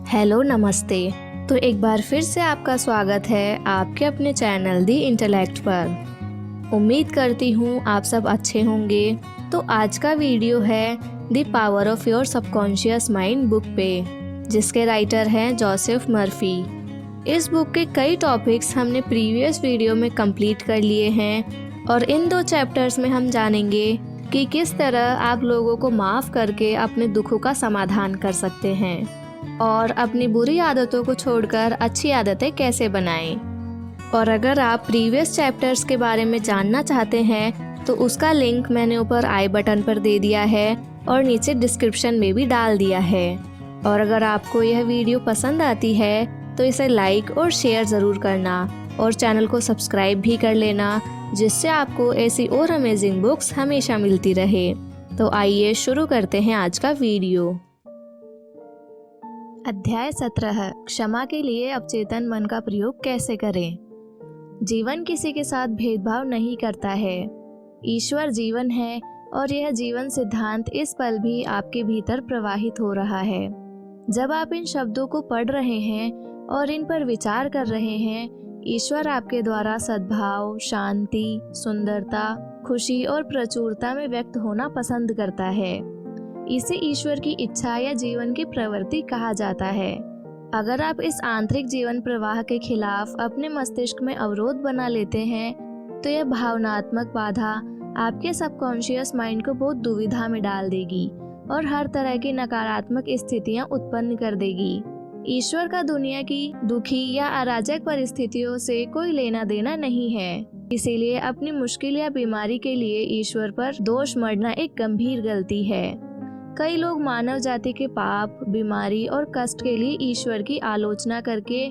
Hello नमस्ते। तो एक बार फिर से आपका स्वागत है आपके अपने चैनल दी इंटेलेक्ट पर। उम्मीद करती हूँ आप सब अच्छे होंगे। तो आज का वीडियो है the power of your subconscious mind book पे, जिसके राइटर हैं जोसेफ मर्फी। इस बुक के कई टॉपिक्स हमने प्रीवियस वीडियो में कंप्लीट कर लिए हैं और इन 2 चैप्टर्स में हम जानेंगे कि किस तरह आप लोगों को माफ़ करके अपने दुखों का समाधान कर सकते हैं और अपनी बुरी आदतों को छोड़कर अच्छी आदतें कैसे बनाएं। और अगर आप प्रीवियस चैप्टर्स के बारे में जानना चाहते हैं तो उसका लिंक मैंने ऊपर आई बटन पर दे दिया है और नीचे डिस्क्रिप्शन में भी डाल दिया है। और अगर आपको यह वीडियो पसंद आती है तो इसे लाइक और शेयर ज़रूर करना और चैनल को सब्सक्राइब भी कर लेना, जिससे आपको ऐसी और अमेजिंग बुक्स हमेशा मिलती रहे। तो आइए शुरू करते हैं आज का वीडियो। अध्याय 17, क्षमा के लिए अवचेतन मन का प्रयोग कैसे करें। जीवन किसी के साथ भेदभाव नहीं करता है। ईश्वर जीवन है और यह जीवन सिद्धांत इस पल भी आपके भीतर प्रवाहित हो रहा है। जब आप इन शब्दों को पढ़ रहे हैं और इन पर विचार कर रहे हैं, ईश्वर आपके द्वारा सद्भाव, शांति, सुंदरता, खुशी और प्रचुरता में व्यक्त होना पसंद करता है। इसे ईश्वर की इच्छा या जीवन की प्रवृत्ति कहा जाता है। अगर आप इस आंतरिक जीवन प्रवाह के खिलाफ अपने मस्तिष्क में अवरोध बना लेते हैं तो यह भावनात्मक बाधा आपके सबकॉन्शियस माइंड को बहुत दुविधा में डाल देगी और हर तरह की नकारात्मक स्थितियां उत्पन्न कर देगी। ईश्वर का दुनिया की दुखी या अराजक परिस्थितियों से कोई लेना देना नहीं है, इसीलिए अपनी मुश्किल या बीमारी के लिए ईश्वर पर दोष मढ़ना एक गंभीर गलती है। कई लोग मानव जाति के पाप, बीमारी और कष्ट के लिए ईश्वर की आलोचना करके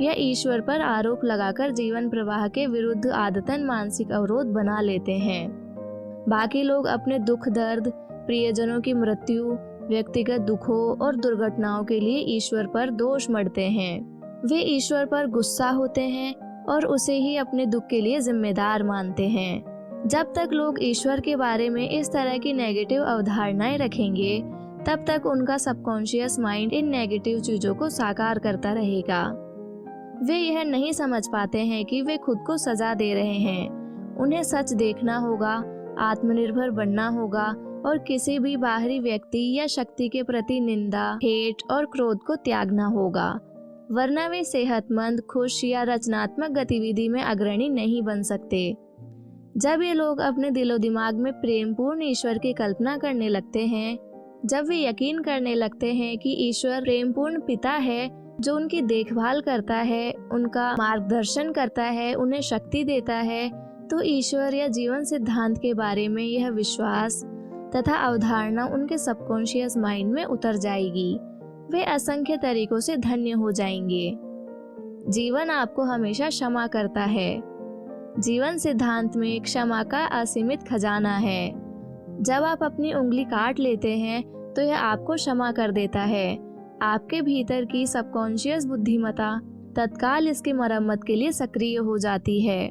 या ईश्वर पर आरोप लगाकर जीवन प्रवाह के विरुद्ध आदतन मानसिक अवरोध बना लेते हैं। बाकी लोग अपने दुख दर्द, प्रियजनों की मृत्यु, व्यक्तिगत दुखों और दुर्घटनाओं के लिए ईश्वर पर दोष मढ़ते हैं। वे ईश्वर पर गुस्सा होते हैं और उसे ही अपने दुख के लिए जिम्मेदार मानते हैं। जब तक लोग ईश्वर के बारे में इस तरह की नेगेटिव अवधारणाएं रखेंगे, तब तक उनका सबकॉन्शियस माइंड इन नेगेटिव चीजों को साकार करता रहेगा। वे यह नहीं समझ पाते हैं कि वे खुद को सजा दे रहे हैं। उन्हें सच देखना होगा, आत्मनिर्भर बनना होगा और किसी भी बाहरी व्यक्ति या शक्ति के प्रति निंदा, हेट और क्रोध को त्यागना होगा, वरना वे सेहतमंद, खुश या रचनात्मक गतिविधि में अग्रणी नहीं बन सकते। जब ये लोग अपने दिलो दिमाग में प्रेमपूर्ण ईश्वर की कल्पना करने लगते हैं, जब वे यकीन करने लगते हैं कि ईश्वर प्रेमपूर्ण पिता है जो उनकी देखभाल करता है, उनका मार्गदर्शन करता है, उन्हें शक्ति देता है, तो ईश्वर या जीवन सिद्धांत के बारे में यह विश्वास तथा अवधारणा उनके सबकॉन्शियस माइंड में उतर जाएगी। वे असंख्य तरीकों से धन्य हो जाएंगे। जीवन आपको हमेशा क्षमा करता है। जीवन सिद्धांत में क्षमा का असीमित खजाना है। जब आप अपनी उंगली काट लेते हैं तो यह आपको क्षमा कर देता है। आपके भीतर की सबकॉन्शियस बुद्धिमत्ता तत्काल इसकी मरम्मत के लिए सक्रिय हो जाती है।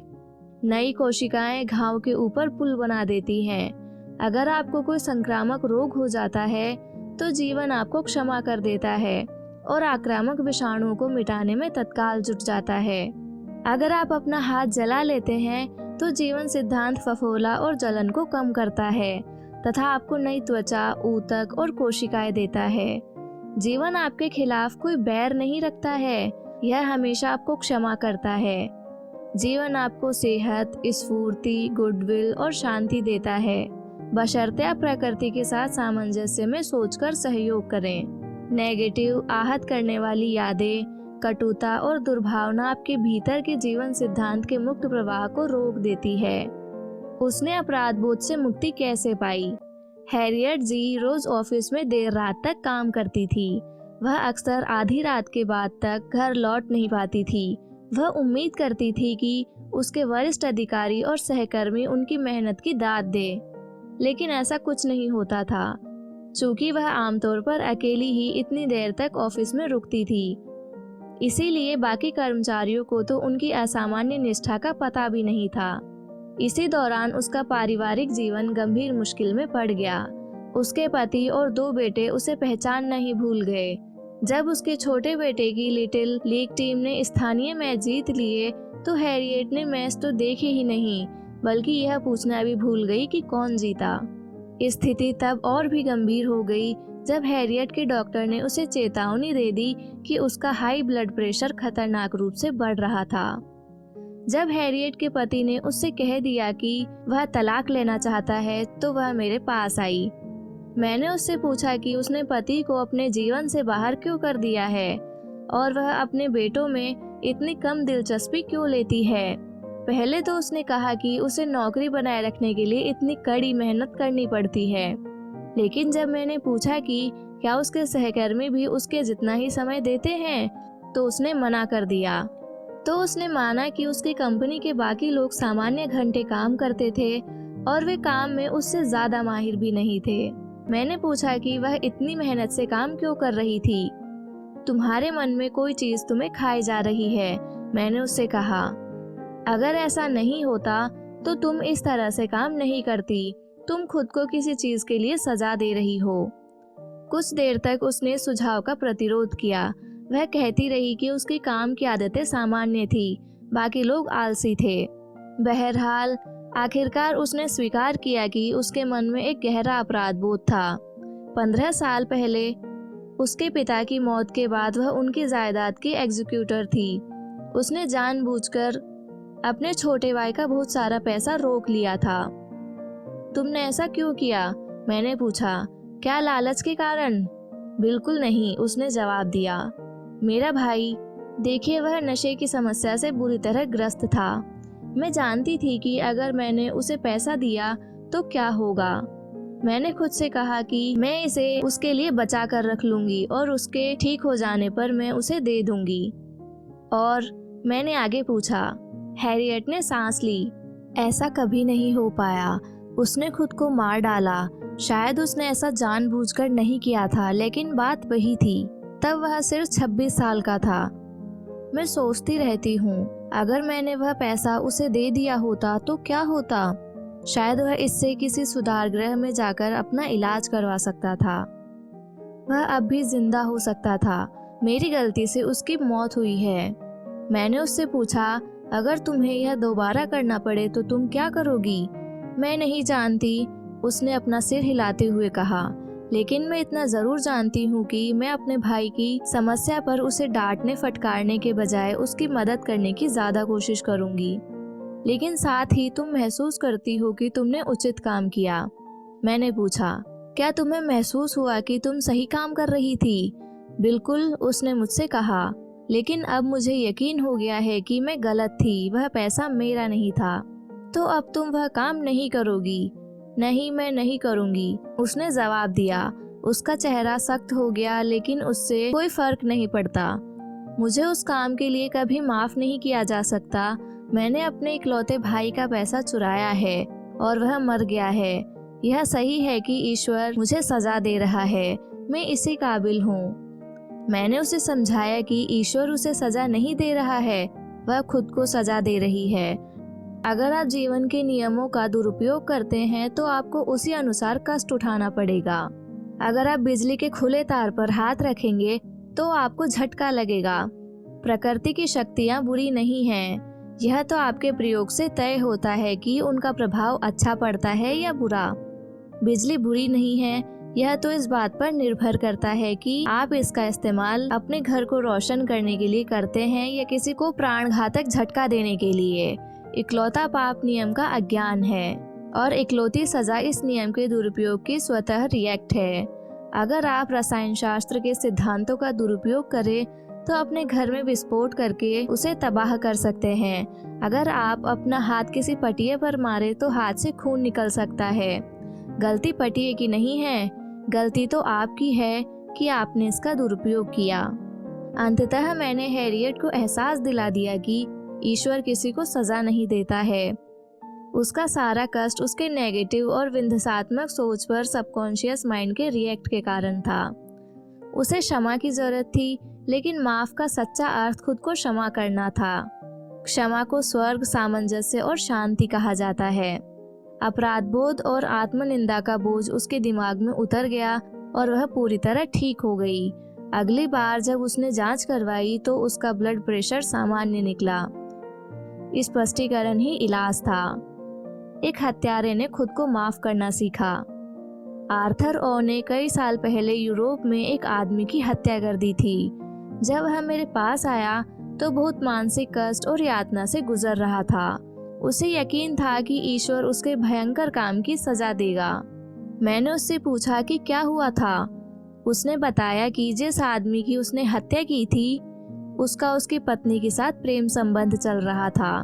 नई कोशिकाएं घाव के ऊपर पुल बना देती हैं। अगर आपको कोई संक्रामक रोग हो जाता है तो जीवन आपको क्षमा कर देता है और आक्रामक विषाणुओं को मिटाने में तत्काल जुट जाता है। अगर आप अपना हाथ जला लेते हैं तो जीवन सिद्धांत फफोला और जलन को कम करता है तथा आपको नई त्वचा, ऊतक और कोशिकाएं देता है। जीवन आपके खिलाफ कोई बैर नहीं रखता है, यह हमेशा आपको क्षमा करता है। जीवन आपको सेहत, स्फूर्ति, गुडविल और शांति देता है, बशर्ते आप प्रकृति के साथ सामंजस्य में सोचकर सहयोग करें। नेगेटिव, आहत करने वाली यादें, कटुता और दुर्भावना आपके भीतर के जीवन सिद्धांत के मुक्त प्रवाह को रोक देती है। उसने अपराध बोध से मुक्ति कैसे पाई? हैरियट जी रोज ऑफिस में देर रात तक काम करती थी। वह अक्सर आधी रात के बाद तक घर लौट नहीं पाती थी। वह उम्मीद करती थी कि उसके वरिष्ठ अधिकारी और सहकर्मी उनकी मेहनत की दाद दे, लेकिन ऐसा कुछ नहीं होता था। चूंकि वह आमतौर पर अकेली ही इतनी देर तक ऑफिस में रुकती थी, इसीलिए बाकी कर्मचारियों को तो उनकी असामान्य निष्ठा का पता भी नहीं था। इसी दौरान उसका पारिवारिक जीवन गंभीर मुश्किल में पड़ गया। उसके पति और 2 बेटे उसे पहचानना ही भूल गए। जब उसके छोटे बेटे की लिटिल लीग टीम ने स्थानीय मैच जीत लिए तो हैरियट ने मैच तो देखे ही नहीं बल्कि यह पूछना भी भूल गई कि कौन जीता। स्थिति तब और भी गंभीर हो गई जब हैरियट के डॉक्टर ने उसे चेतावनी दे दी कि उसका हाई ब्लड प्रेशर खतरनाक रूप से बढ़ रहा था। जब हैरियट के पति ने उससे कह दिया कि वह तलाक लेना चाहता है तो वह मेरे पास आई। मैंने उससे पूछा कि उसने पति को अपने जीवन से बाहर क्यों कर दिया है और वह अपने बेटों में इतनी कम दिलचस्पी क्यों लेती है। पहले तो उसने कहा कि उसे नौकरी बनाए रखने के लिए इतनी कड़ी मेहनत करनी पड़ती है, लेकिन जब मैंने पूछा कि क्या उसके सहकर्मी भी उसके जितना ही समय देते हैं तो उसने मना कर दिया। तो उसने माना कि उसकी कंपनी के बाकी लोग सामान्य घंटे काम करते थे और वे काम में उससे ज्यादा माहिर भी नहीं थे। मैंने पूछा कि वह इतनी मेहनत से काम क्यों कर रही थी। तुम्हारे मन में कोई चीज तुम्हें खाई जा रही है, मैंने उससे कहा। अगर ऐसा नहीं होता तो तुम इस तरह से काम नहीं करती। तुम खुद को किसी चीज के लिए सजा दे रही हो। कुछ देर तक उसने सुझाव का प्रतिरोध किया। वह कहती रही कि उसकी काम की आदतें सामान्य थी, बाकी लोग आलसी थे। बहरहाल आखिरकार उसने स्वीकार किया कि उसके मन में एक गहरा अपराध बोध था। 15 साल पहले उसके पिता की मौत के बाद वह उनकी जायदाद की एग्जीक्यूटर थी। उसने जानबूझकर अपने छोटे भाई का बहुत सारा पैसा रोक लिया था। तुमने ऐसा क्यों किया? मैंने पूछा। क्या लालच के कारण? बिल्कुल नहीं, उसने जवाब दिया। मेरा भाई, देखिए, वह नशे की समस्या से बुरी तरह ग्रस्त था। मैं जानती थी कि अगर मैंने उसे पैसा दिया तो क्या होगा। मैंने खुद से कहा कि मैं इसे उसके लिए बचा कर रख लूंगी और उसके ठीक हो जाने पर मैं उसे दे दूंगी। और मैंने आगे पूछा। हैरियट ने सांस ली। ऐसा कभी नहीं हो पाया। उसने खुद को मार डाला। शायद उसने ऐसा जानबूझकर नहीं किया था, लेकिन बात वही थी। तब वह सिर्फ 26 साल का था। मैं सोचती रहती हूँ, अगर मैंने वह पैसा उसे दे दिया होता तो क्या होता। शायद वह इससे किसी सुधार गृह में जाकर अपना इलाज करवा सकता था। वह अब भी जिंदा हो सकता था। मेरी गलती से उसकी मौत हुई है। मैंने उससे पूछा, अगर तुम्हें यह दोबारा करना पड़े तो तुम क्या करोगी? मैं नहीं जानती, उसने अपना सिर हिलाते हुए कहा। लेकिन मैं इतना जरूर जानती हूँ कि मैं अपने भाई की समस्या पर उसे डांटने फटकारने के बजाय उसकी मदद करने की ज्यादा कोशिश करूँगी। लेकिन साथ ही तुम महसूस करती हो कि तुमने उचित काम किया? मैंने पूछा। क्या तुम्हें महसूस हुआ कि तुम सही काम कर रही थी? बिल्कुल, उसने मुझसे कहा। लेकिन अब मुझे यकीन हो गया है कि मैं गलत थी। वह पैसा मेरा नहीं था। तो अब तुम वह काम नहीं करोगी? नहीं, मैं नहीं करूँगी, उसने जवाब दिया। उसका चेहरा सख्त हो गया, लेकिन उससे कोई फर्क नहीं पड़ता। मुझे उस काम के लिए कभी माफ नहीं किया जा सकता। मैंने अपने इकलौते भाई का पैसा चुराया है और वह मर गया है। यह सही है कि ईश्वर मुझे सजा दे रहा है। मैं इसी काबिल हूँ। मैंने उसे समझाया कि ईश्वर उसे सजा नहीं दे रहा है, वह खुद को सजा दे रही है। अगर आप जीवन के नियमों का दुरुपयोग करते हैं तो आपको उसी अनुसार कष्ट उठाना पड़ेगा। अगर आप बिजली के खुले तार पर हाथ रखेंगे तो आपको झटका लगेगा। प्रकृति की शक्तियाँ बुरी नहीं हैं। यह तो आपके प्रयोग से तय होता है कि उनका प्रभाव अच्छा पड़ता है या बुरा। बिजली बुरी नहीं है, यह तो इस बात पर निर्भर करता है कि आप इसका इस्तेमाल अपने घर को रोशन करने के लिए करते हैं या किसी को प्राणघातक झटका देने के लिए। इकलौता पाप नियम का अज्ञान है और इकलौती सजा इस नियम के दुरुपयोग की स्वतः रिएक्ट है। अगर आप रसायन शास्त्र के सिद्धांतों का दुरुपयोग करें तो अपने घर में विस्फोट करके उसे तबाह कर सकते हैं। अगर आप अपना हाथ किसी पटिये पर मारे तो हाथ से खून निकल सकता है। गलती पटिये की नहीं है, गलती तो आपकी है कि आपने इसका दुरुपयोग किया। अंततः मैंने हैरियट को एहसास दिला दिया कि ईश्वर किसी को सजा नहीं देता है। उसका सारा कष्ट उसके नेगेटिव और विध्वंसात्मक सोच पर सबकॉन्शियस माइंड के रिएक्ट के कारण था। उसे क्षमा की जरूरत थी, लेकिन माफ का सच्चा अर्थ खुद को क्षमा करना था। क्षमा को स्वर्ग, सामंजस्य और शांति कहा जाता है। अपराध बोध और आत्मनिंदा का बोझ उसके दिमाग में उतर गया और वह पूरी तरह ठीक हो गई। अगली बार जब उसने जांच करवाई तो उसका ब्लड प्रेशर सामान्य निकला। स्पष्टीकरण ही इलाज था। एक हत्यारे ने खुद को माफ करना सीखा। आर्थर ओ ने कई साल पहले यूरोप में एक आदमी की हत्या कर दी थी। जब वह मेरे पास आया तो बहुत मानसिक कष्ट और यातना से गुजर रहा था। उसे यकीन था कि ईश्वर उसके भयंकर काम की सजा देगा। मैंने उससे पूछा कि क्या हुआ था। उसने बताया कि जिस आदमी की उसने हत्या की थी उसका उसकी पत्नी के साथ प्रेम संबंध चल रहा था।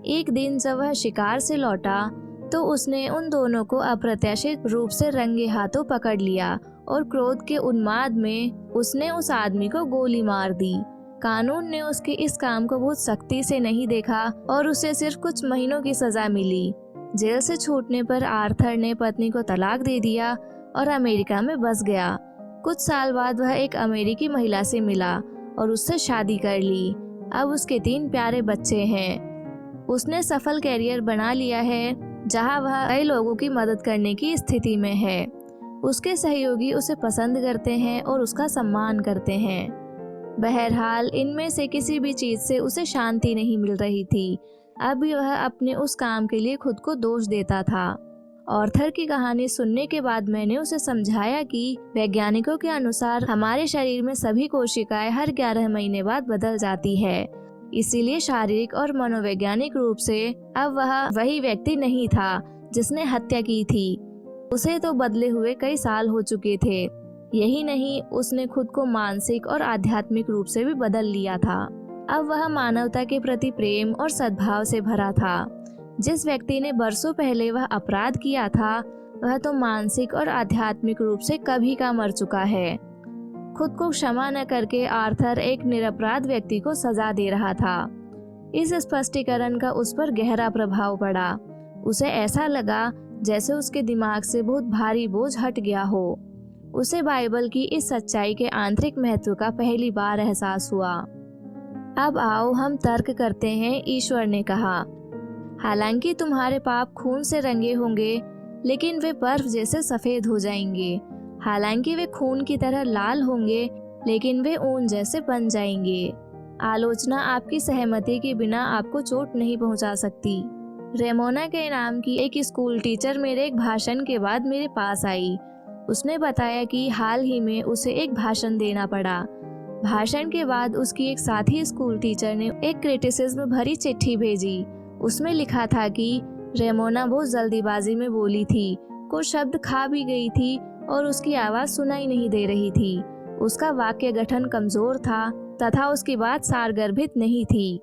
एक दिन जब वह शिकार से लौटा तो उसने उन दोनों को अप्रत्याशित रूप से रंगे हाथों पकड़ लिया और क्रोध के उन्माद में उसने उस आदमी को गोली मार दी। कानून ने उसके इस काम को बहुत सख्ती से नहीं देखा और उसे सिर्फ कुछ महीनों की सजा मिली। जेल से छूटने पर आर्थर ने पत्नी को तलाक दे दिया और अमेरिका में बस गया। कुछ साल बाद वह एक अमेरिकी महिला से मिला और उससे शादी कर ली। अब उसके 3 प्यारे बच्चे हैं। उसने सफल कैरियर बना लिया है जहां वह कई लोगों की मदद करने की स्थिति में है। उसके सहयोगी उसे पसंद करते हैं और उसका सम्मान करते हैं। बहरहाल इनमें से किसी भी चीज से उसे शांति नहीं मिल रही थी। अब भी वह अपने उस काम के लिए खुद को दोष देता था। आर्थर की कहानी सुनने के बाद मैंने उसे समझाया कि वैज्ञानिकों के अनुसार हमारे शरीर में सभी कोशिकाएं हर 11 महीने बाद बदल जाती है। इसीलिए शारीरिक और मनोवैज्ञानिक रूप से अब वह वही व्यक्ति नहीं था जिसने हत्या की थी। उसे तो बदले हुए कई साल हो चुके थे। यही नहीं, उसने खुद को मानसिक और आध्यात्मिक रूप से भी बदल लिया था। अब वह मानवता के प्रति प्रेम और सद्भाव से भरा था। जिस व्यक्ति ने बरसों पहले वह अपराध किया था वह तो मानसिक और आध्यात्मिक रूप से कभी का मर चुका है। खुद को क्षमा न करके आर्थर एक निरपराध व्यक्ति को सजा दे रहा था। इस स्पष्टीकरण का उस पर गहरा प्रभाव पड़ा। उसे ऐसा लगा जैसे उसके दिमाग से बहुत भारी बोझ हट गया हो। उसे बाइबल की इस सच्चाई के आंतरिक महत्व का पहली बार एहसास हुआ। अब आओ हम तर्क करते हैं, ईश्वर ने कहा। हालांकि तुम्हारे पाप खून से रंगे होंगे लेकिन वे बर्फ जैसे सफेद हो जाएंगे। हालांकि वे खून की तरह लाल होंगे लेकिन वे ऊन जैसे बन जाएंगे। आलोचना आपकी सहमति के बिना आपको चोट नहीं पहुंचा सकती। रेमोना के नाम की एक स्कूल टीचर मेरे एक भाषण के बाद मेरे पास आई। उसने बताया कि हाल ही में उसे एक भाषण देना पड़ा। भाषण के बाद उसकी एक साथी स्कूल टीचर ने एक क्रिटिसिज्म भरी चिट्ठी भेजी। उसमें लिखा था कि रेमोना बहुत जल्दीबाजी में बोली थी, कुछ शब्द खा भी गई थी और उसकी आवाज सुनाई नहीं दे रही थी। उसका वाक्य गठन कमजोर था तथा उसकी बात सारगर्भित नहीं थी।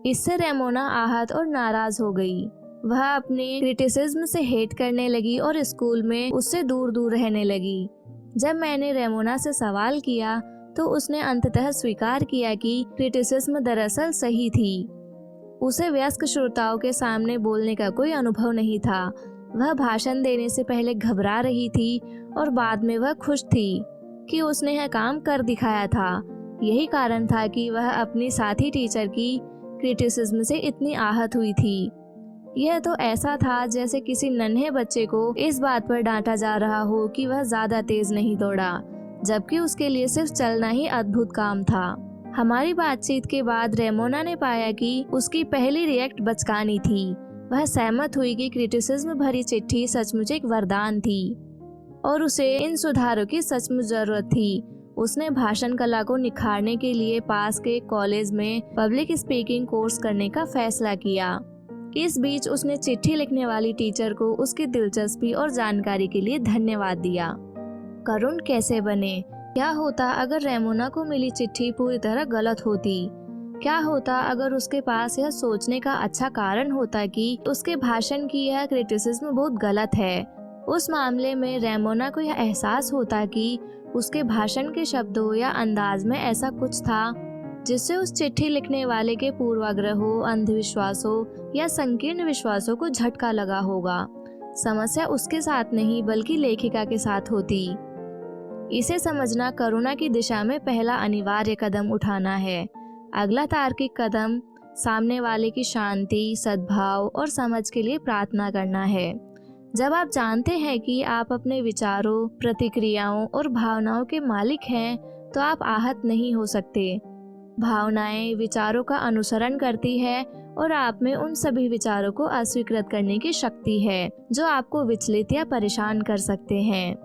इससे रेमोना आहत और नाराज हो गई। वह अपने क्रिटिसिज्म से हेट करने लगी और स्कूल में उससे दूर दूर रहने लगी। जब मैंने रेमोना से सवाल किया तो उसने अंततः स्वीकार किया कि क्रिटिसिज्म दरअसल सही थी। उसे वयस्क श्रोताओं के सामने बोलने का कोई अनुभव नहीं था। वह भाषण देने से पहले घबरा रही थी और बाद में वह खुश थी कि उसने यह काम कर दिखाया था। यही कारण था कि वह अपनी साथी टीचर की क्रिटिसिज्म से इतनी आहत हुई थी। यह तो ऐसा था जैसे किसी नन्हे बच्चे को इस बात पर डांटा जा रहा हो कि वह ज्यादा तेज नहीं दौड़ा, जबकि उसके लिए सिर्फ चलना ही अद्भुत काम था। हमारी बातचीत के बाद रेमोना ने पाया कि उसकी पहली रिएक्ट बचकानी थी। वह सहमत हुई कि क्रिटिसिज्म भरी चिट्ठी सचमुच एक वरदान थी और उसे इन सुधारों की सचमुच जरूरत थी। उसने भाषण कला को निखारने के लिए पास के कॉलेज में पब्लिक स्पीकिंग कोर्स करने का फैसला किया। इस बीच उसने चिट्ठी लिखने वाली टीचर को उसकी दिलचस्पी और जानकारी के लिए धन्यवाद दिया। करुण कैसे बने? क्या होता अगर रेमोना को मिली चिट्ठी पूरी तरह गलत होती? क्या होता अगर उसके पास यह सोचने का अच्छा कारण होता कि उसके भाषण की यह क्रिटिसिज्म बहुत गलत है? उस मामले में रेमोना को यह एहसास होता कि उसके भाषण के शब्दों या अंदाज में ऐसा कुछ था जिससे उस चिट्ठी लिखने वाले के पूर्वाग्रहों, अंधविश्वासों या संकीर्ण विश्वासों को झटका लगा होगा। समस्या उसके साथ नहीं बल्कि लेखिका के साथ होती। इसे समझना करुणा की दिशा में पहला अनिवार्य कदम उठाना है। अगला तार्किक कदम सामने वाले की शांति, सद्भाव और समझ के लिए प्रार्थना करना है। जब आप जानते हैं कि आप अपने विचारों, प्रतिक्रियाओं और भावनाओं के मालिक हैं तो आप आहत नहीं हो सकते। भावनाएं विचारों का अनुसरण करती है और आप में उन सभी विचारों को अस्वीकृत करने की शक्ति है जो आपको विचलित या परेशान कर सकते हैं।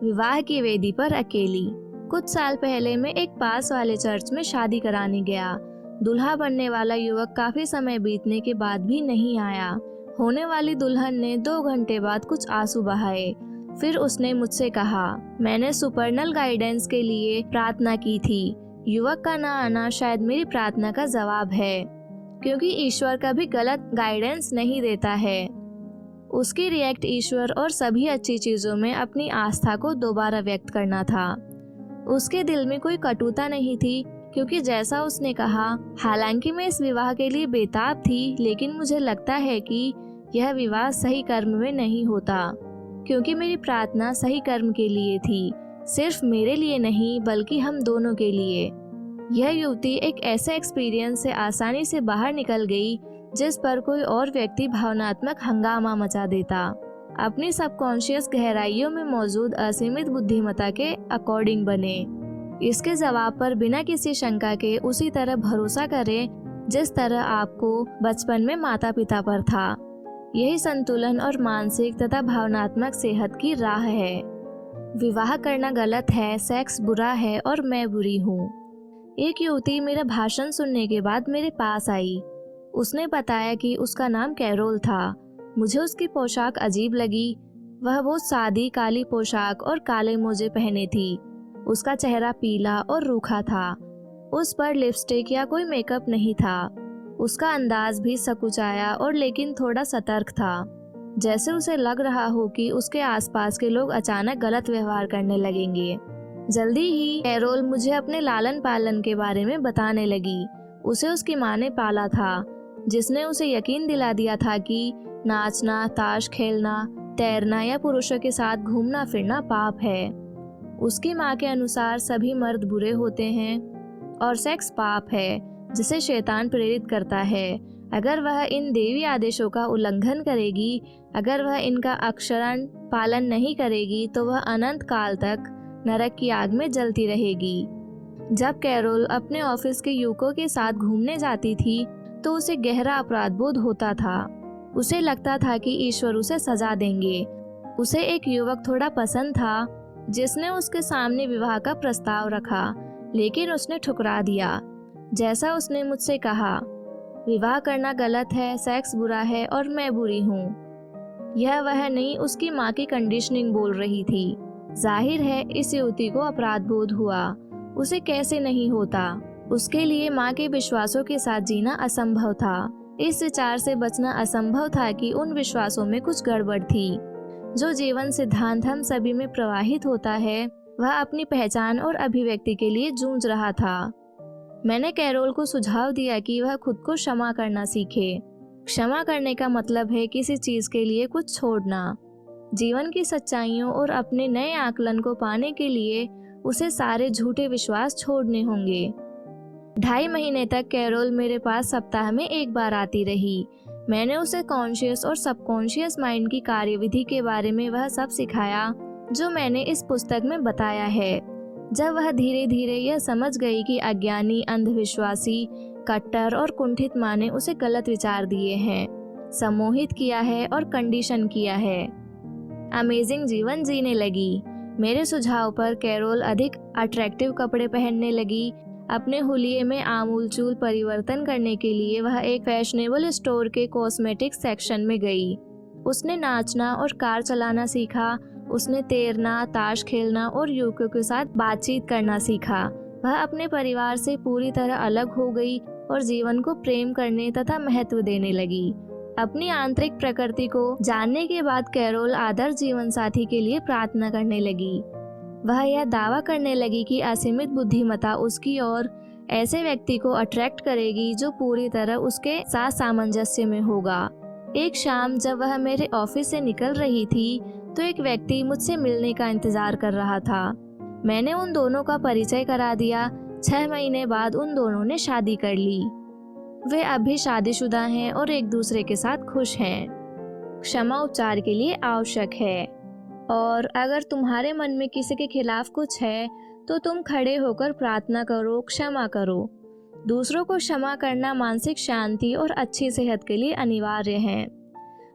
विवाह की वेदी पर अकेली। कुछ साल पहले मैं एक पास वाले चर्च में शादी कराने गया। दूल्हा बनने वाला युवक काफी समय बीतने के बाद भी नहीं आया। होने वाली दुल्हन ने 2 घंटे बाद कुछ आंसू बहाए। फिर उसने मुझसे कहा, मैंने सुपरनल गाइडेंस के लिए प्रार्थना की थी। युवक का ना आना शायद मेरी प्रार्थना का जवाब है, क्योंकि ईश्वर कभी गलत गाइडेंस नहीं देता है। उसकी रिएक्ट ईश्वर और सभी अच्छी चीजों में अपनी आस्था को दोबारा व्यक्त करना था। उसके दिल में कोई कटुता नहीं थी, क्योंकि जैसा उसने कहा, हालांकि मैं इस विवाह के लिए बेताब थी, लेकिन मुझे लगता है कि यह विवाह सही कर्म में नहीं होता, क्योंकि मेरी प्रार्थना सही कर्म के लिए थी, सिर्फ मेरे लिए नहीं बल्कि हम दोनों के लिए। यह युवती एक ऐसे एक्सपीरियंस से आसानी से बाहर निकल गई जिस पर कोई और व्यक्ति भावनात्मक हंगामा मचा देता। अपनी सबकॉन्शियस गहराइयों में मौजूद असीमित बुद्धिमत्ता के अकॉर्डिंग बने। इसके जवाब पर बिना किसी शंका के उसी तरह भरोसा करें जिस तरह आपको बचपन में माता पिता पर था। यही संतुलन और मानसिक तथा भावनात्मक सेहत की राह है। विवाह करना गलत है, सेक्स बुरा है और मैं बुरी हूँ। एक युवती मेरा भाषण सुनने के बाद मेरे पास आई। उसने बताया कि उसका नाम कैरोल था। मुझे उसकी पोशाक अजीब लगी। वह बहुत सादी काली पोशाक और काले मोजे पहने थी। उसका चेहरा पीला और रूखा था। उस पर लिपस्टिक या कोई मेकअप नहीं था। उसका अंदाज भी सकुचाया और लेकिन थोड़ा सतर्क था, जैसे उसे लग रहा हो कि उसके आसपास के लोग अचानक गलत व्यवहार करने लगेंगे। जल्दी ही कैरोल मुझे अपने लालन पालन के बारे में बताने लगी। उसे उसकी माँ ने पाला था, जिसने उसे यकीन दिला दिया था कि नाचना, ताश खेलना, तैरना या पुरुषों के साथ घूमना फिरना पाप है। उसकी माँ के अनुसार सभी मर्द बुरे होते हैं और सेक्स पाप है जिसे शैतान प्रेरित करता है। अगर वह इन देवी आदेशों का उल्लंघन करेगी, अगर वह इनका अक्षरशः पालन नहीं करेगी, तो वह अनंत काल तक नरक की आग में जलती रहेगी। जब कैरोल अपने ऑफिस के युवकों के साथ घूमने जाती थी तो उसे गहरा अपराध बोध होता था। उसे लगता था कि ईश्वर उसे सजा देंगे। उसे एक युवक थोड़ा पसंद था जिसने उसके सामने विवाह का प्रस्ताव रखा, लेकिन उसने ठुकरा दिया। जैसा उसने मुझसे कहा, विवाह करना गलत है, सेक्स बुरा है और मैं बुरी हूँ। यह वह नहीं, उसकी माँ की कंडीशनिंग बोल रही थी। जाहिर है इस युवती को अपराध बोध हुआ। उसे कैसे नहीं होता? उसके लिए माँ के विश्वासों के साथ जीना असंभव था। इस विचार से बचना असंभव था कि उन विश्वासों में कुछ गड़बड़ थी। जो जीवन सिद्धांत हम सभी में प्रवाहित होता है, वह अपनी पहचान और अभिव्यक्ति के लिए जूझ रहा था। मैंने कैरोल को सुझाव दिया कि वह खुद को क्षमा करना सीखे। क्षमा करने का मतलब है किसी चीज के लिए कुछ छोड़ना। जीवन की सच्चाइयों और अपने नए आकलन को पाने के लिए उसे सारे झूठे विश्वास छोड़ने होंगे। 2.5 महीने तक कैरोल मेरे पास सप्ताह में 1 बार आती रही। मैंने उसे कॉन्शियस और सबकॉन्शियस माइंड की कार्यविधि के बारे में वह सब सिखाया जो मैंने इस पुस्तक में बताया है। जब वह धीरे धीरे यह समझ गई कि अज्ञानी, अंधविश्वासी, कट्टर और कुंठित माँ ने उसे गलत विचार दिए हैं, सम्मोहित किया है और कंडीशन किया है, अमेजिंग जीवन जीने लगी। मेरे सुझाव पर कैरोल अधिक अट्रैक्टिव कपड़े पहनने लगी। अपने हुलिये में आमूलचूल परिवर्तन करने के लिए वह एक फैशनेबल स्टोर के कॉस्मेटिक सेक्शन में गई। उसने नाचना और कार चलाना सीखा। उसने तैरना, ताश खेलना और युवकों के साथ बातचीत करना सीखा। वह अपने परिवार से पूरी तरह अलग हो गई और जीवन को प्रेम करने तथा महत्व देने लगी। अपनी आंतरिक प्रकृति को जानने के बाद कैरोल आदर्श जीवन साथी के लिए प्रार्थना करने लगी। वह यह दावा करने लगी कि असीमित बुद्धिमत्ता उसकी ओर ऐसे व्यक्ति को अट्रैक्ट करेगी जो पूरी तरह उसके साथ सामंजस्य में होगा। एक शाम जब वह मेरे ऑफिस से निकल रही थी तो एक व्यक्ति मुझसे मिलने का इंतजार कर रहा था। मैंने उन दोनों का परिचय करा दिया। 6 महीने बाद उन दोनों ने शादी कर ली। वे अभी शादीशुदा हैं और एक दूसरे के साथ खुश हैं। क्षमा उपचार के लिए आवश्यक है, और अगर तुम्हारे मन में किसी के खिलाफ कुछ है तो तुम खड़े होकर प्रार्थना करो, क्षमा करो। दूसरों को क्षमा करना मानसिक शांति और अच्छी सेहत के लिए अनिवार्य है।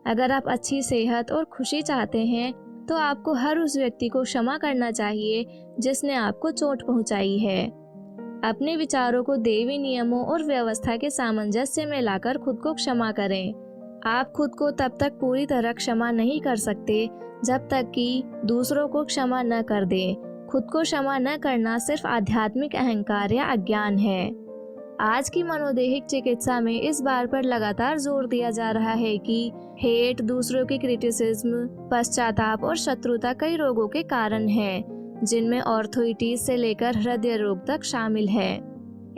अगर आप अच्छी सेहत और खुशी चाहते हैं तो आपको हर उस व्यक्ति को क्षमा करना चाहिए जिसने आपको चोट पहुंचाई है। अपने विचारों को देवी नियमों और व्यवस्था के सामंजस्य में लाकर खुद को क्षमा करें। आप खुद को तब तक पूरी तरह क्षमा नहीं कर सकते जब तक कि दूसरों को क्षमा न कर दें। खुद को क्षमा न करना सिर्फ आध्यात्मिक अहंकार या अज्ञान है। आज की मनोदैहिक चिकित्सा में इस बात पर लगातार जोर दिया जा रहा है कि हेट, दूसरों की क्रिटिसिज्म, पश्चाताप और शत्रुता कई रोगों के कारण है, जिनमें ऑर्थोइटिस से लेकर हृदय रोग तक शामिल है।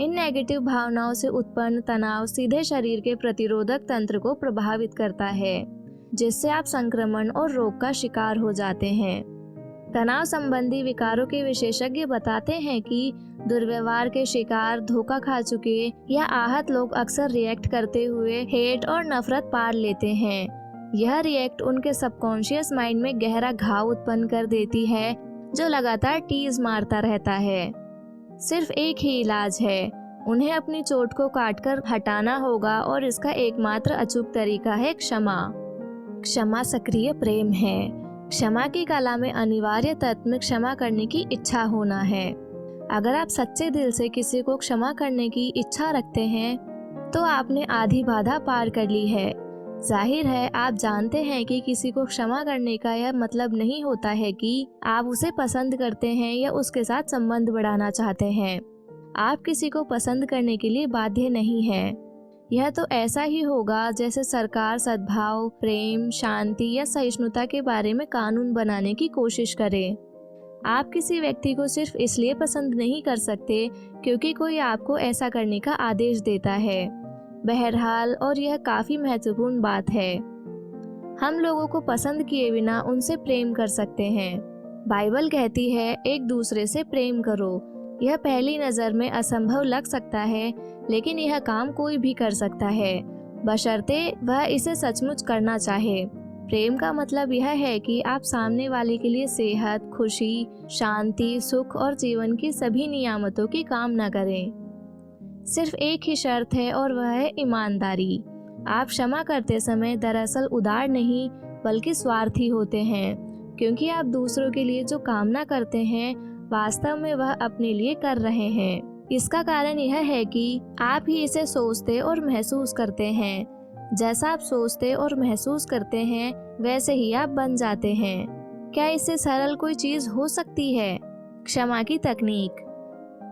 इन नेगेटिव भावनाओं से उत्पन्न तनाव सीधे शरीर के प्रतिरोधक तंत्र को प्रभावित करता है, जिससे आप संक्रमण और रोग का शिकार हो जाते हैं। तनाव संबंधी विकारों के विशेषज्ञ बताते हैं कि दुर्व्यवहार के शिकार, धोखा खा चुके या आहत लोग अक्सर रिएक्ट करते हुए हेट और नफरत पार लेते हैं। यह रिएक्ट उनके सबकॉन्शियस माइंड में गहरा घाव उत्पन्न कर देती है, जो लगातार टीज मारता रहता है। सिर्फ एक ही इलाज है, उन्हें अपनी चोट को काटकर हटाना होगा और इसका एकमात्र अचूक तरीका है क्षमा। क्षमा सक्रिय प्रेम है। क्षमा की कला में अनिवार्य तत्व में क्षमा करने की इच्छा होना है। अगर आप सच्चे दिल से किसी को क्षमा करने की इच्छा रखते हैं तो आपने आधी बाधा पार कर ली है। जाहिर है आप जानते हैं कि किसी को क्षमा करने का यह मतलब नहीं होता है कि आप उसे पसंद करते हैं या उसके साथ संबंध बढ़ाना चाहते हैं। आप किसी को पसंद करने के लिए बाध्य नहीं हैं। यह तो ऐसा ही होगा जैसे सरकार सद्भाव, प्रेम, शांति या सहिष्णुता के बारे में कानून बनाने की कोशिश करे। आप किसी व्यक्ति को सिर्फ इसलिए पसंद नहीं कर सकते क्योंकि कोई आपको ऐसा करने का आदेश देता है। बहरहाल, और यह काफी महत्वपूर्ण बात है, हम लोगों को पसंद किए बिना उनसे प्रेम कर सकते हैं। बाइबल कहती है, एक दूसरे से प्रेम करो। यह पहली नज़र में असंभव लग सकता है, लेकिन यह काम कोई भी कर सकता है, बशर्ते वह इसे सचमुच करना चाहे। प्रेम का मतलब यह है कि आप सामने वाले के लिए सेहत, खुशी, शांति, सुख और जीवन की सभी नियामतों की कामना करें। सिर्फ एक ही शर्त है और वह है ईमानदारी। आप क्षमा करते समय दरअसल उदार नहीं बल्कि स्वार्थी होते हैं, क्योंकि आप दूसरों के लिए जो कामना करते हैं वास्तव में वह अपने लिए कर रहे हैं। इसका कारण यह है कि आप ही इसे सोचते और महसूस करते हैं। जैसा आप सोचते और महसूस करते हैं वैसे ही आप बन जाते हैं। क्या इससे सरल कोई चीज हो सकती है? क्षमा की तकनीक।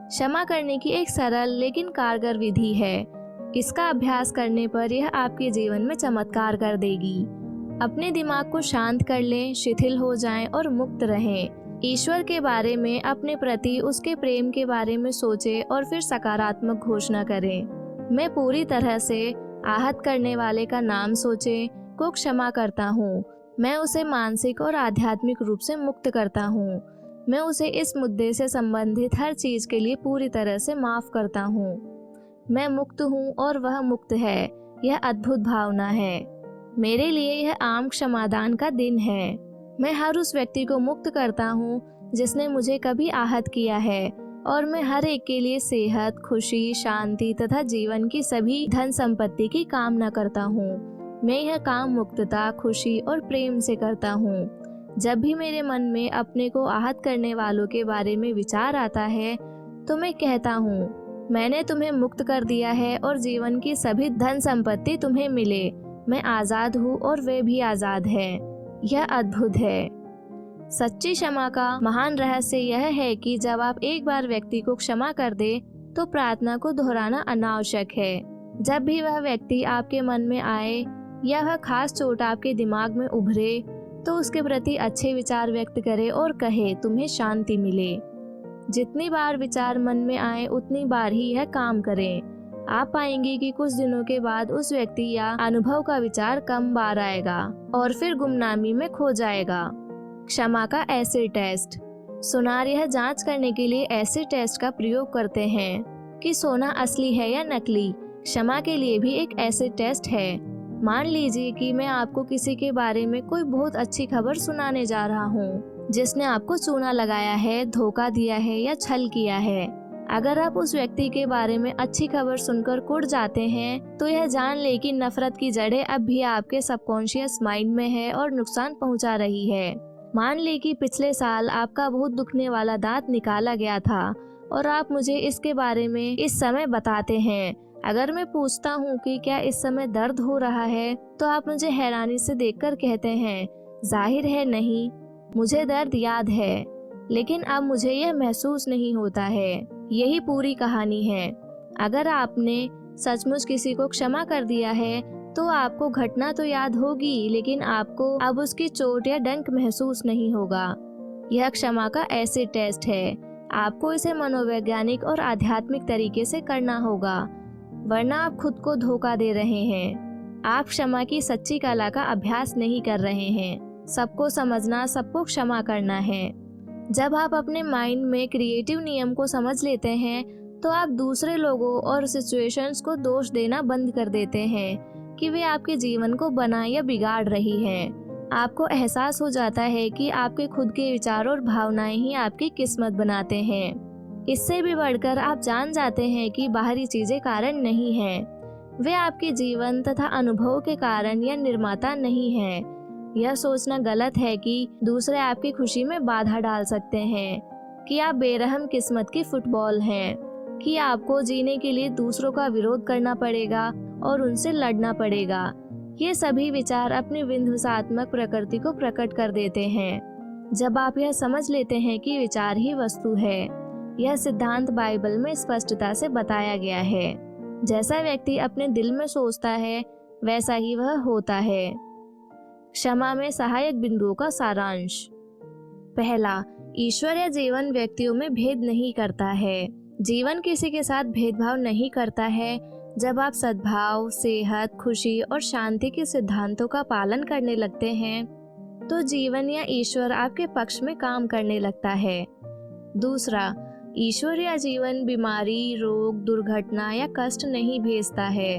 क्षमा करने की एक सरल लेकिन कारगर विधि है। इसका अभ्यास करने पर यह आपके जीवन में चमत्कार कर देगी। अपने दिमाग को शांत कर लें, शिथिल हो जाएं और मुक्त रहें। ईश्वर के बारे में, अपने प्रति उसके प्रेम के बारे में सोचें और फिर सकारात्मक घोषणा करें। मैं पूरी तरह से आहत करने वाले का नाम सोचें को क्षमा करता हूँ। मैं उसे मानसिक और आध्यात्मिक रूप से मुक्त करता हूँ। मैं उसे इस मुद्दे से संबंधित हर चीज के लिए पूरी तरह से माफ करता हूँ। मैं मुक्त हूँ और वह मुक्त है। यह अद्भुत भावना है। मेरे लिए यह आम क्षमादान का दिन है। मैं हर उस व्यक्ति को मुक्त करता हूँ जिसने मुझे कभी आहत किया है, और मैं हर एक के लिए सेहत, खुशी, शांति तथा जीवन की सभी धन संपत्ति की कामना करता हूँ। मैं यह काम मुक्तता, खुशी और प्रेम से करता हूँ। जब भी मेरे मन में अपने को आहत करने वालों के बारे में विचार आता है तो मैं कहता हूँ, मैंने तुम्हें मुक्त कर दिया है और जीवन की सभी धन संपत्ति तुम्हें मिले। मैं आज़ाद हूँ और वे भी आज़ाद है। यह अद्भुत है। सच्ची क्षमा का महान रहस्य यह है कि जब आप एक बार व्यक्ति को क्षमा कर दे तो प्रार्थना को दोहराना अनावश्यक है। जब भी वह व्यक्ति आपके मन में आए या वह खास चोट आपके दिमाग में उभरे तो उसके प्रति अच्छे विचार व्यक्त करें और कहे, तुम्हें शांति मिले। जितनी बार विचार मन में आए उतनी बार ही यह काम करें। आप पाएंगे कि कुछ दिनों के बाद उस व्यक्ति या अनुभव का विचार कम बार आएगा और फिर गुमनामी में खो जाएगा। क्षमा का एसिड टेस्ट। सुनार यह जांच करने के लिए एसिड टेस्ट का प्रयोग करते हैं कि सोना असली है या नकली। क्षमा के लिए भी एक एसिड टेस्ट है। मान लीजिए कि मैं आपको किसी के बारे में कोई बहुत अच्छी खबर सुनाने जा रहा हूँ। जिसने आपको चूना लगाया है, धोखा दिया है या छल किया है। अगर आप उस व्यक्ति के बारे में अच्छी खबर सुनकर कुढ़ जाते हैं तो यह जान ले कि नफरत की जड़ें अब भी आपके सबकॉन्शियस माइंड में है और नुकसान पहुंचा रही है। मान ले कि पिछले साल आपका बहुत दुखने वाला दांत निकाला गया था और आप मुझे इसके बारे में इस समय बताते हैं। अगर मैं पूछता हूँ कि क्या इस समय दर्द हो रहा है तो आप मुझे हैरानी से देखकर कहते हैं, जाहिर है नहीं, मुझे दर्द याद है, लेकिन अब मुझे यह महसूस नहीं होता है। यही पूरी कहानी है। अगर आपने सचमुच किसी को क्षमा कर दिया है तो आपको घटना तो याद होगी, लेकिन आपको अब उसकी चोट या डंक महसूस नहीं होगा। यह क्षमा का एसिड टेस्ट है। आपको इसे मनोवैज्ञानिक और आध्यात्मिक तरीके से करना होगा, वरना आप खुद को धोखा दे रहे हैं। आप क्षमा की सच्ची कला का अभ्यास नहीं कर रहे हैं। सबको समझना, सबको क्षमा करना है। जब आप अपने माइंड में क्रिएटिव नियम को समझ लेते हैं तो आप दूसरे लोगों और सिचुएशंस को दोष देना बंद कर देते हैं कि वे आपके जीवन को बना या बिगाड़ रही हैं। आपको एहसास हो जाता है कि आपके खुद के विचार और भावनाएं ही आपकी किस्मत बनाते हैं। इससे भी बढ़कर आप जान जाते हैं कि बाहरी चीजें कारण नहीं हैं, वे आपके जीवन तथा अनुभव के कारण या निर्माता नहीं हैं। यह सोचना गलत है कि दूसरे आपकी खुशी में बाधा डाल सकते हैं, कि आप बेरहम किस्मत की फुटबॉल हैं, कि आपको जीने के लिए दूसरों का विरोध करना पड़ेगा और उनसे लड़ना पड़ेगा। ये सभी विचार अपनी विध्वंसात्मक प्रकृति को प्रकट कर देते हैं। जब आप यह समझ लेते हैं कि विचार ही वस्तु है, यह सिद्धांत बाइबल में स्पष्टता से बताया गया है। जैसा व्यक्ति अपने दिल में सोचता है वैसा ही वह होता है। क्षमा में सहायक बिंदुओं का सारांश। पहला, ईश्वर या जीवन व्यक्तियों में भेद नहीं करता है। जीवन किसी के साथ भेदभाव नहीं करता है। जब आप सद्भाव, सेहत, खुशी और शांति के सिद्धांतों का पालन करने लगते हैं तो जीवन या ईश्वर आपके पक्ष में काम करने लगता है। दूसरा, ईश्वर या जीवन बीमारी, रोग, दुर्घटना या कष्ट नहीं भेजता है।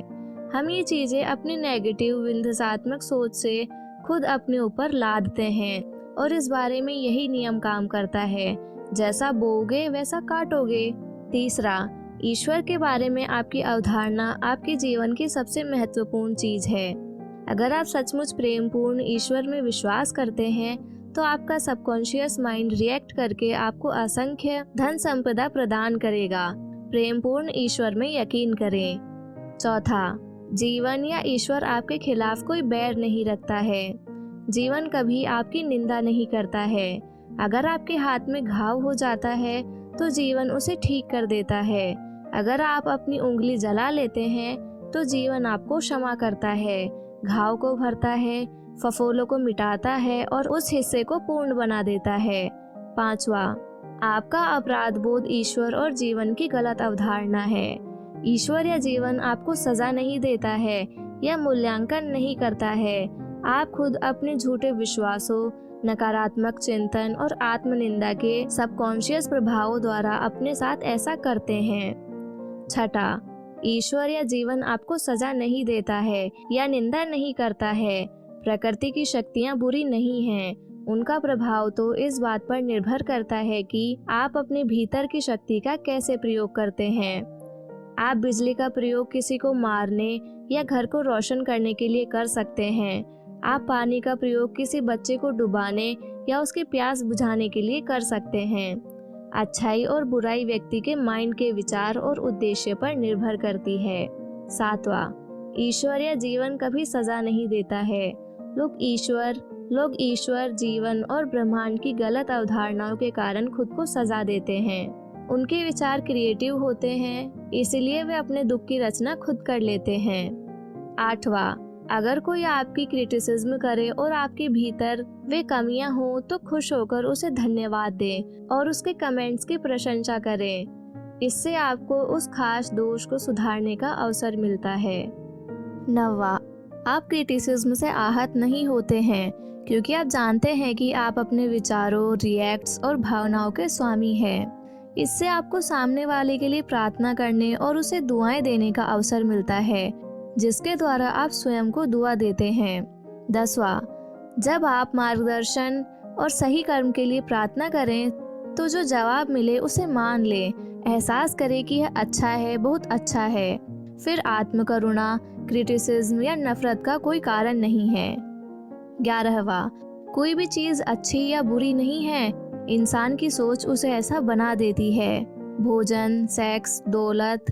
हम ये चीजें अपनी नेगेटिव विध्वंसात्मक सोच से खुद अपने ऊपर लादते हैं और इस बारे में यही नियम काम करता है, जैसा बोओगे वैसा काटोगे। तीसरा, ईश्वर के बारे में आपकी अवधारणा आपके जीवन की सबसे महत्वपूर्ण चीज है। अगर आप सचमुच प्रेमपूर्ण ईश्वर में विश्वास करते हैं तो आपका सबकॉन्शियस माइंड रिएक्ट करके आपको असंख्य धन संपदा प्रदान करेगा। प्रेमपूर्ण ईश्वर में यकीन करें। चौथा, जीवन या ईश्वर आपके खिलाफ कोई बैर नहीं रखता है। जीवन कभी आपकी निंदा नहीं करता है। अगर आपके हाथ में घाव हो जाता है तो जीवन उसे ठीक कर देता है। अगर आप अपनी उंगली जला लेते हैं तो जीवन आपको क्षमा करता है, घाव को भरता है, फफोलों को मिटाता है और उस हिस्से को पूर्ण बना देता है। पांचवा, आपका अपराध बोध ईश्वर और जीवन की गलत अवधारणा है। ईश्वर या जीवन आपको सजा नहीं देता है या मूल्यांकन नहीं करता है। आप खुद अपने झूठे विश्वासों, नकारात्मक चिंतन और आत्मनिंदा के सबकॉन्शियस प्रभावों द्वारा अपने साथ ऐसा करते हैं। छठा, ईश्वर या जीवन आपको सजा नहीं देता है या निंदा नहीं करता है। प्रकृति की शक्तियाँ बुरी नहीं हैं। उनका प्रभाव तो इस बात पर निर्भर करता है कि आप अपने भीतर की शक्ति का कैसे प्रयोग करते हैं। आप बिजली का प्रयोग किसी को मारने या घर को रोशन करने के लिए कर सकते हैं। आप पानी का प्रयोग किसी बच्चे को डुबाने या उसकी प्यास बुझाने के लिए कर सकते हैं। अच्छाई और बुराई व्यक्ति के माइंड के विचार और उद्देश्य पर निर्भर करती है। सातवां, ईश्वर या जीवन कभी सजा नहीं देता है। लोग ईश्वर, जीवन और ब्रह्मांड की गलत अवधारणाओं के कारण खुद को सजा देते हैं। उनके विचार क्रिएटिव होते हैं, इसलिए वे अपने दुख की रचना खुद कर लेते हैं। आठवां, अगर कोई आपकी क्रिटिसिज्म करे और आपके भीतर वे कमियां हों तो खुश होकर उसे धन्यवाद दें और उसके कमेंट्स की प्रशंसा करें। इससे आपको उस खास दोष को सुधारने का अवसर मिलता है। नौवां, आप क्रिटिसिज्म से आहत नहीं होते हैं क्योंकि आप जानते हैं कि आप अपने विचारों, रिएक्ट्स और भावनाओं के स्वामी हैं। इससे आपको सामने वाले के लिए प्रार्थना करने और उसे दुआएं देने का अवसर मिलता है, जिसके द्वारा आप स्वयं को दुआ देते हैं। 10वां, जब आप मार्गदर्शन, और सही कर्म के लिए प्रार्थना करें तो जो जवाब मिले उसे मान ले, एहसास करें कि यह अच्छा है, बहुत अच्छा है। फिर आत्मकरुणा, क्रिटिसिज्म या नफरत का कोई कारण नहीं है। 11वां, कोई भी चीज अच्छी या बुरी नहीं है, इंसान की सोच उसे ऐसा बना देती है। भोजन, सेक्स, दौलत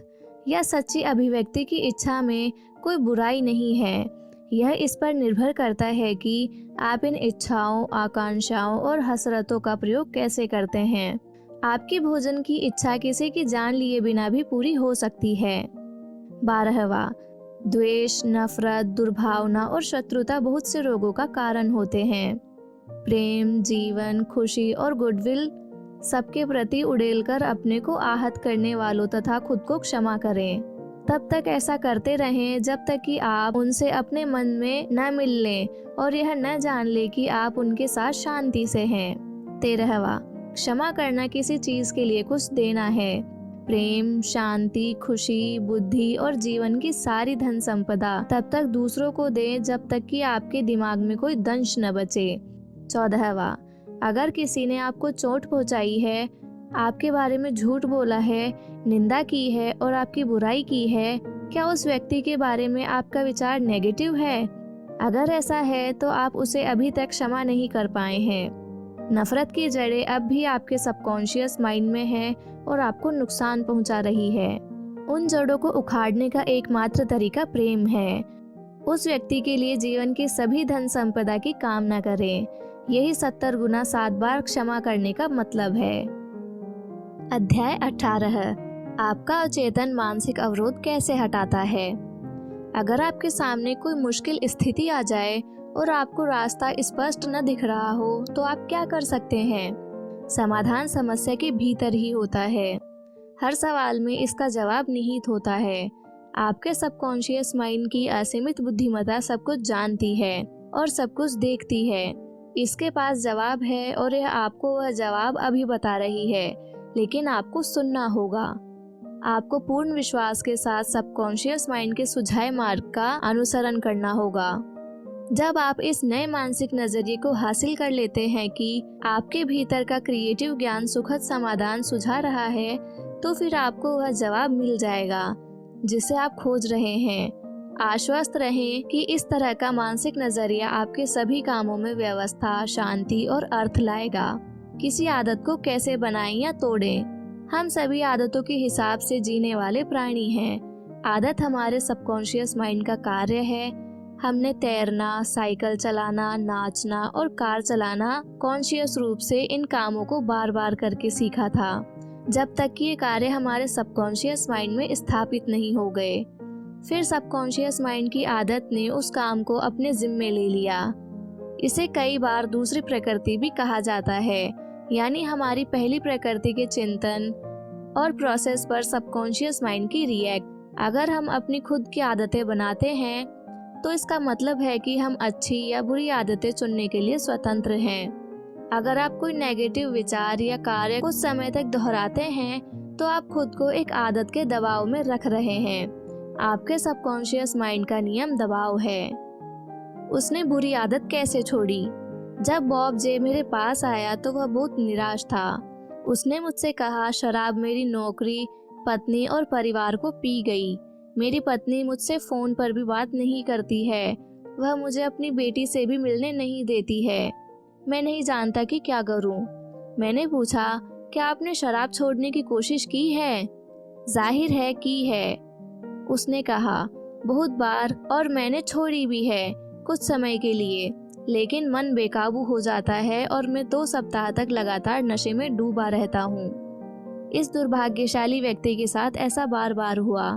या सच्ची अभिव्यक्ति की इच्छा में कोई बुराई नहीं है। यह इस पर निर्भर करता है कि आप इन इच्छाओं, आकांक्षाओं और हसरतों का प्रयोग कैसे करते हैं। आपकी भोजन की इच्छा किसी की जान लिए बिना भी पूरी हो सकती है। 12वां, द्वेष, नफरत, दुर्भावना और शत्रुता बहुत से रोगों का कारण होते हैं। प्रेम, जीवन, खुशी और गुडविल सबके प्रति उड़ेलकर अपने को आहत करने वालों तथा खुद को क्षमा करें। तब तक ऐसा करते रहें जब तक कि आप उनसे अपने मन में न मिल लें और यह न जान लें कि आप उनके साथ शांति से हैं। 13वां, क्षमा करना किसी चीज के लिए कुछ देना है। प्रेम, शांति, खुशी, बुद्धि और जीवन की सारी धन संपदा तब तक दूसरों को दें जब तक कि आपके दिमाग में कोई दंश न बचे। 14वां, अगर किसी ने आपको चोट पहुंचाई है, आपके बारे में झूठ बोला है, निंदा की है और आपकी बुराई की है, क्या उस व्यक्ति के बारे में आपका विचार नेगेटिव है? अगर ऐसा है तो आप उसे अभी तक क्षमा नहीं कर पाए हैं। नफरत की जड़ें अब भी आपके सबकॉन्शियस माइंड में हैं और आपको नुकसान पहुंचा रही है। उन जड़ों को उखाड़ने का एकमात्र तरीका प्रेम है। उस व्यक्ति के लिए जीवन की सभी धन संपदा की कामना करें। यही 70 गुना 7 बार क्षमा करने का मतलब है। अध्याय 18, आपका अचेतन मानसिक अवरोध कैसे हटाता है। अगर आपके सामने कोई मुश्किल स्थिति आ जाए और आपको रास्ता स्पष्ट न दिख रहा हो तो आप क्या कर सकते हैं? समाधान समस्या के भीतर ही होता है। हर सवाल में इसका जवाब निहित होता है। आपके सबकॉन्शियस माइंड की असीमित बुद्धिमत्ता सब कुछ जानती है और सब कुछ देखती है। इसके पास जवाब है और यह आपको वह जवाब अभी बता रही है, लेकिन आपको सुनना होगा। आपको पूर्ण विश्वास के साथ सबकॉन्शियस माइंड के सुझाए मार्ग का अनुसरण करना होगा। जब आप इस नए मानसिक नजरिए को हासिल कर लेते हैं कि आपके भीतर का क्रिएटिव ज्ञान सुखद समाधान सुझा रहा है, तो फिर आपको वह जवाब मिल जाएगा जिसे आप खोज रहे हैं। आश्वस्त रहें कि इस तरह का मानसिक नजरिया आपके सभी कामों में व्यवस्था, शांति और अर्थ लाएगा। किसी आदत को कैसे बनाएं या तोड़ें? हम सभी आदतों के हिसाब से जीने वाले प्राणी हैं। आदत हमारे सबकॉन्शियस माइंड का कार्य है। हमने तैरना, साइकिल चलाना, नाचना और कार चलाना कॉन्शियस रूप से इन कामों को बार बार करके सीखा था, जब तक कि ये कार्य हमारे सबकॉन्शियस माइंड में स्थापित नहीं हो गए। फिर सबकॉन्शियस माइंड की आदत ने उस काम को अपने जिम्मे ले लिया। इसे कई बार दूसरी प्रकृति भी कहा जाता है, यानी हमारी पहली प्रकृति के चिंतन और प्रोसेस पर सबकॉन्शियस माइंड की रिएक्ट। अगर हम अपनी खुद की आदतें बनाते हैं तो इसका मतलब है कि हम अच्छी या बुरी आदतें चुनने के लिए स्वतंत्र हैं। अगर आप कोई नेगेटिव विचार या कार्य कुछ समय तक दोहराते हैं तो आप खुद को एक आदत के दबाव में रख रहे हैं। आपके सबकॉन्शियस माइंड का नियम दबाव है। उसने बुरी आदत कैसे छोड़ी? जब बॉब जे मेरे पास आया तो वह बहुत निराश था। उसने मुझसे कहा, शराब मेरी नौकरी, पत्नी और परिवार को पी गई। मेरी पत्नी मुझसे फोन पर भी बात नहीं करती है। वह मुझे अपनी बेटी से भी मिलने नहीं देती है। मैं नहीं जानता कि क्या करूं। मैंने पूछा, क्या आपने शराब छोड़ने की कोशिश की है? जाहिर है की है, उसने कहा, बहुत बार, और मैंने छोड़ी भी है कुछ समय के लिए, लेकिन मन बेकाबू हो जाता है और मैं 2 सप्ताह तक लगातार नशे में डूबा रहता हूँ। इस दुर्भाग्यशाली व्यक्ति के साथ ऐसा बार बार हुआ।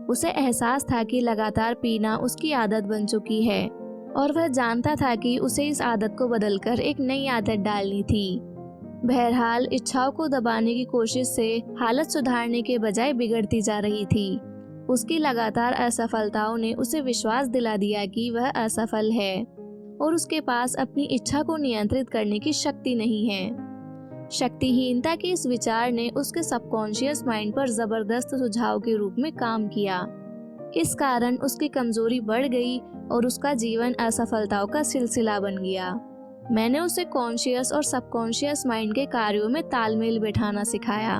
उसे एहसास था कि लगातार पीना उसकी आदत बन चुकी है और वह जानता था कि उसे इस आदत को बदलकर एक नई आदत डालनी थी। बहरहाल इच्छाओं को दबाने की कोशिश से हालत सुधारने के बजाय बिगड़ती जा रही थी। उसकी लगातार असफलताओं ने उसे विश्वास दिला दिया कि वह असफल है और उसके पास अपनी इच्छा को नियंत्रित करने की शक्ति नहीं है। शक्तिहीनता के इस विचार ने उसके सबकॉन्शियस माइंड पर जबरदस्त सुझाव के रूप में काम किया। इस कारण उसकी कमजोरी बढ़ गई और उसका जीवन असफलताओं का सिलसिला बन गया। मैंने उसे कॉन्शियस और सबकॉन्शियस माइंड के कार्यों में तालमेल बिठाना सिखाया।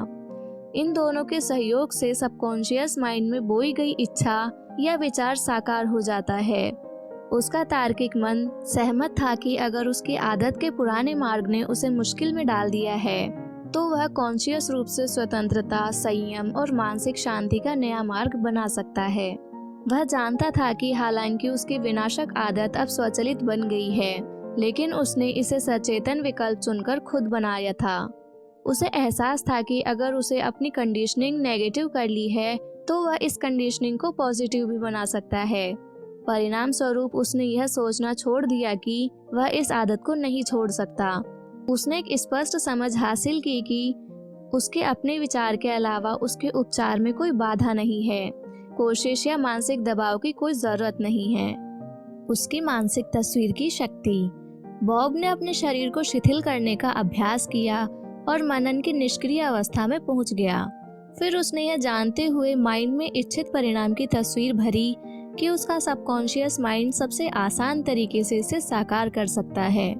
इन दोनों के सहयोग से सबकॉन्शियस माइंड में बोई गई इच्छा या विचार साकार हो जाता है। उसका तार्किक मन सहमत था कि अगर उसकी आदत के पुराने मार्ग ने उसे मुश्किल में डाल दिया है तो वह कॉन्शियस रूप से स्वतंत्रता, संयम और मानसिक शांति का नया मार्ग बना सकता है। वह जानता था कि हालांकि उसकी विनाशक आदत अब स्वचालित बन गई है, लेकिन उसने इसे सचेतन विकल्प चुनकर खुद बनाया था। उसे एहसास था कि अगर उसे अपनी कंडीशनिंग नेगेटिव कर ली है तो वह इस कंडीशनिंग को पॉजिटिव भी बना सकता है। परिणाम स्वरूप उसने यह सोचना छोड़ दिया कि वह इस आदत को नहीं छोड़ सकता। उसने एक स्पष्ट समझ हासिल की कि उसके अपने विचार के अलावा उसके उपचार में कोई बाधा नहीं है, कोशिश या मानसिक दबाव की कोई जरूरत नहीं है। उसकी मानसिक तस्वीर की शक्ति। बॉब ने अपने शरीर को शिथिल करने का अभ्यास किया और मनन की निष्क्रिय अवस्था में पहुंच गया। फिर उसने यह जानते हुए माइंड में इच्छित परिणाम की तस्वीर भरी कि उसका सबकॉन्शियस माइंड सबसे आसान तरीके से इसे साकार कर सकता है।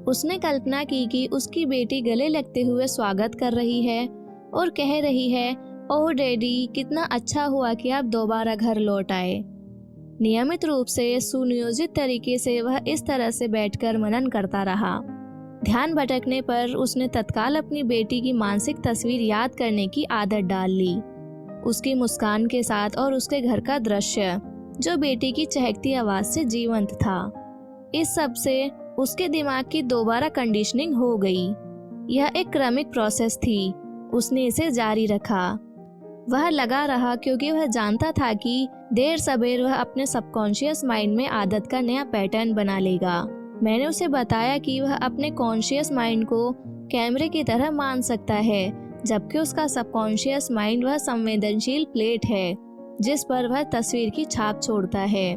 उसने कल्पना की कि उसकी बेटी गले लगते हुए स्वागत कर रही है और कह रही है, ओह डैडी, कितना अच्छा हुआ कि आप दोबारा घर लौट आए। नियमित रूप से सुनियोजित तरीके से वह इस तरह से बैठकर मनन करता रहा। ध्यान भटकने पर उसने तत्काल अपनी बेटी की मानसिक तस्वीर याद करने की आदत डाल ली, उसकी मुस्कान के साथ और उसके घर का दृश्य जो बेटी की चहकती आवाज से जीवंत था। इस सब से उसके दिमाग की दोबारा कंडीशनिंग हो गई। यह एक क्रमिक प्रोसेस थी। उसने इसे जारी रखा। वह लगा रहा क्योंकि वह जानता था कि देर सबेर वह अपने सबकॉन्शियस माइंड में आदत का नया पैटर्न बना लेगा। मैंने उसे बताया कि वह अपने कॉन्शियस माइंड को कैमरे की तरह मान सकता है, जबकि उसका सबकॉन्शियस माइंड वह संवेदनशील प्लेट है जिस पर वह तस्वीर की छाप छोड़ता है।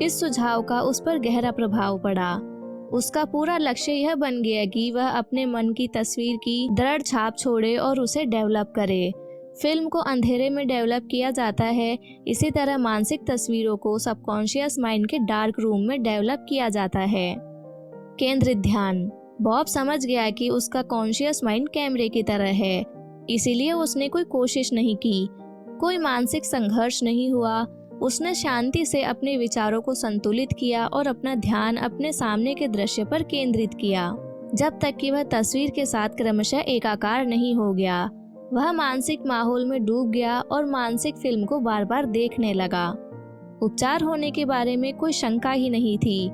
इस सुझाव का उस पर गहरा प्रभाव पड़ा। उसका पूरा लक्ष्य यह बन गया कि वह अपने मन की तस्वीर की दृढ़ छाप छोड़े और उसे डेवलप करे। फिल्म को अंधेरे में डेवलप किया जाता है, इसी तरह मानसिक तस्वीरों को सबकॉन्शियस माइंड के डार्क रूम में डेवलप किया जाता है। केंद्रित ध्यान। बॉब समझ गया कि उसका कॉन्शियस माइंड कैमरे की तरह है, इसीलिए उसने कोई कोशिश नहीं की, कोई मानसिक संघर्ष नहीं हुआ। उसने शांति से अपने विचारों को संतुलित किया और अपना ध्यान अपने सामने के दृश्य पर केंद्रित किया, जब तक कि वह तस्वीर के साथ क्रमशः एकाकार नहीं हो गया। वह मानसिक माहौल में डूब गया और मानसिक फिल्म को बार बार देखने लगा। उपचार होने के बारे में कोई शंका ही नहीं थी।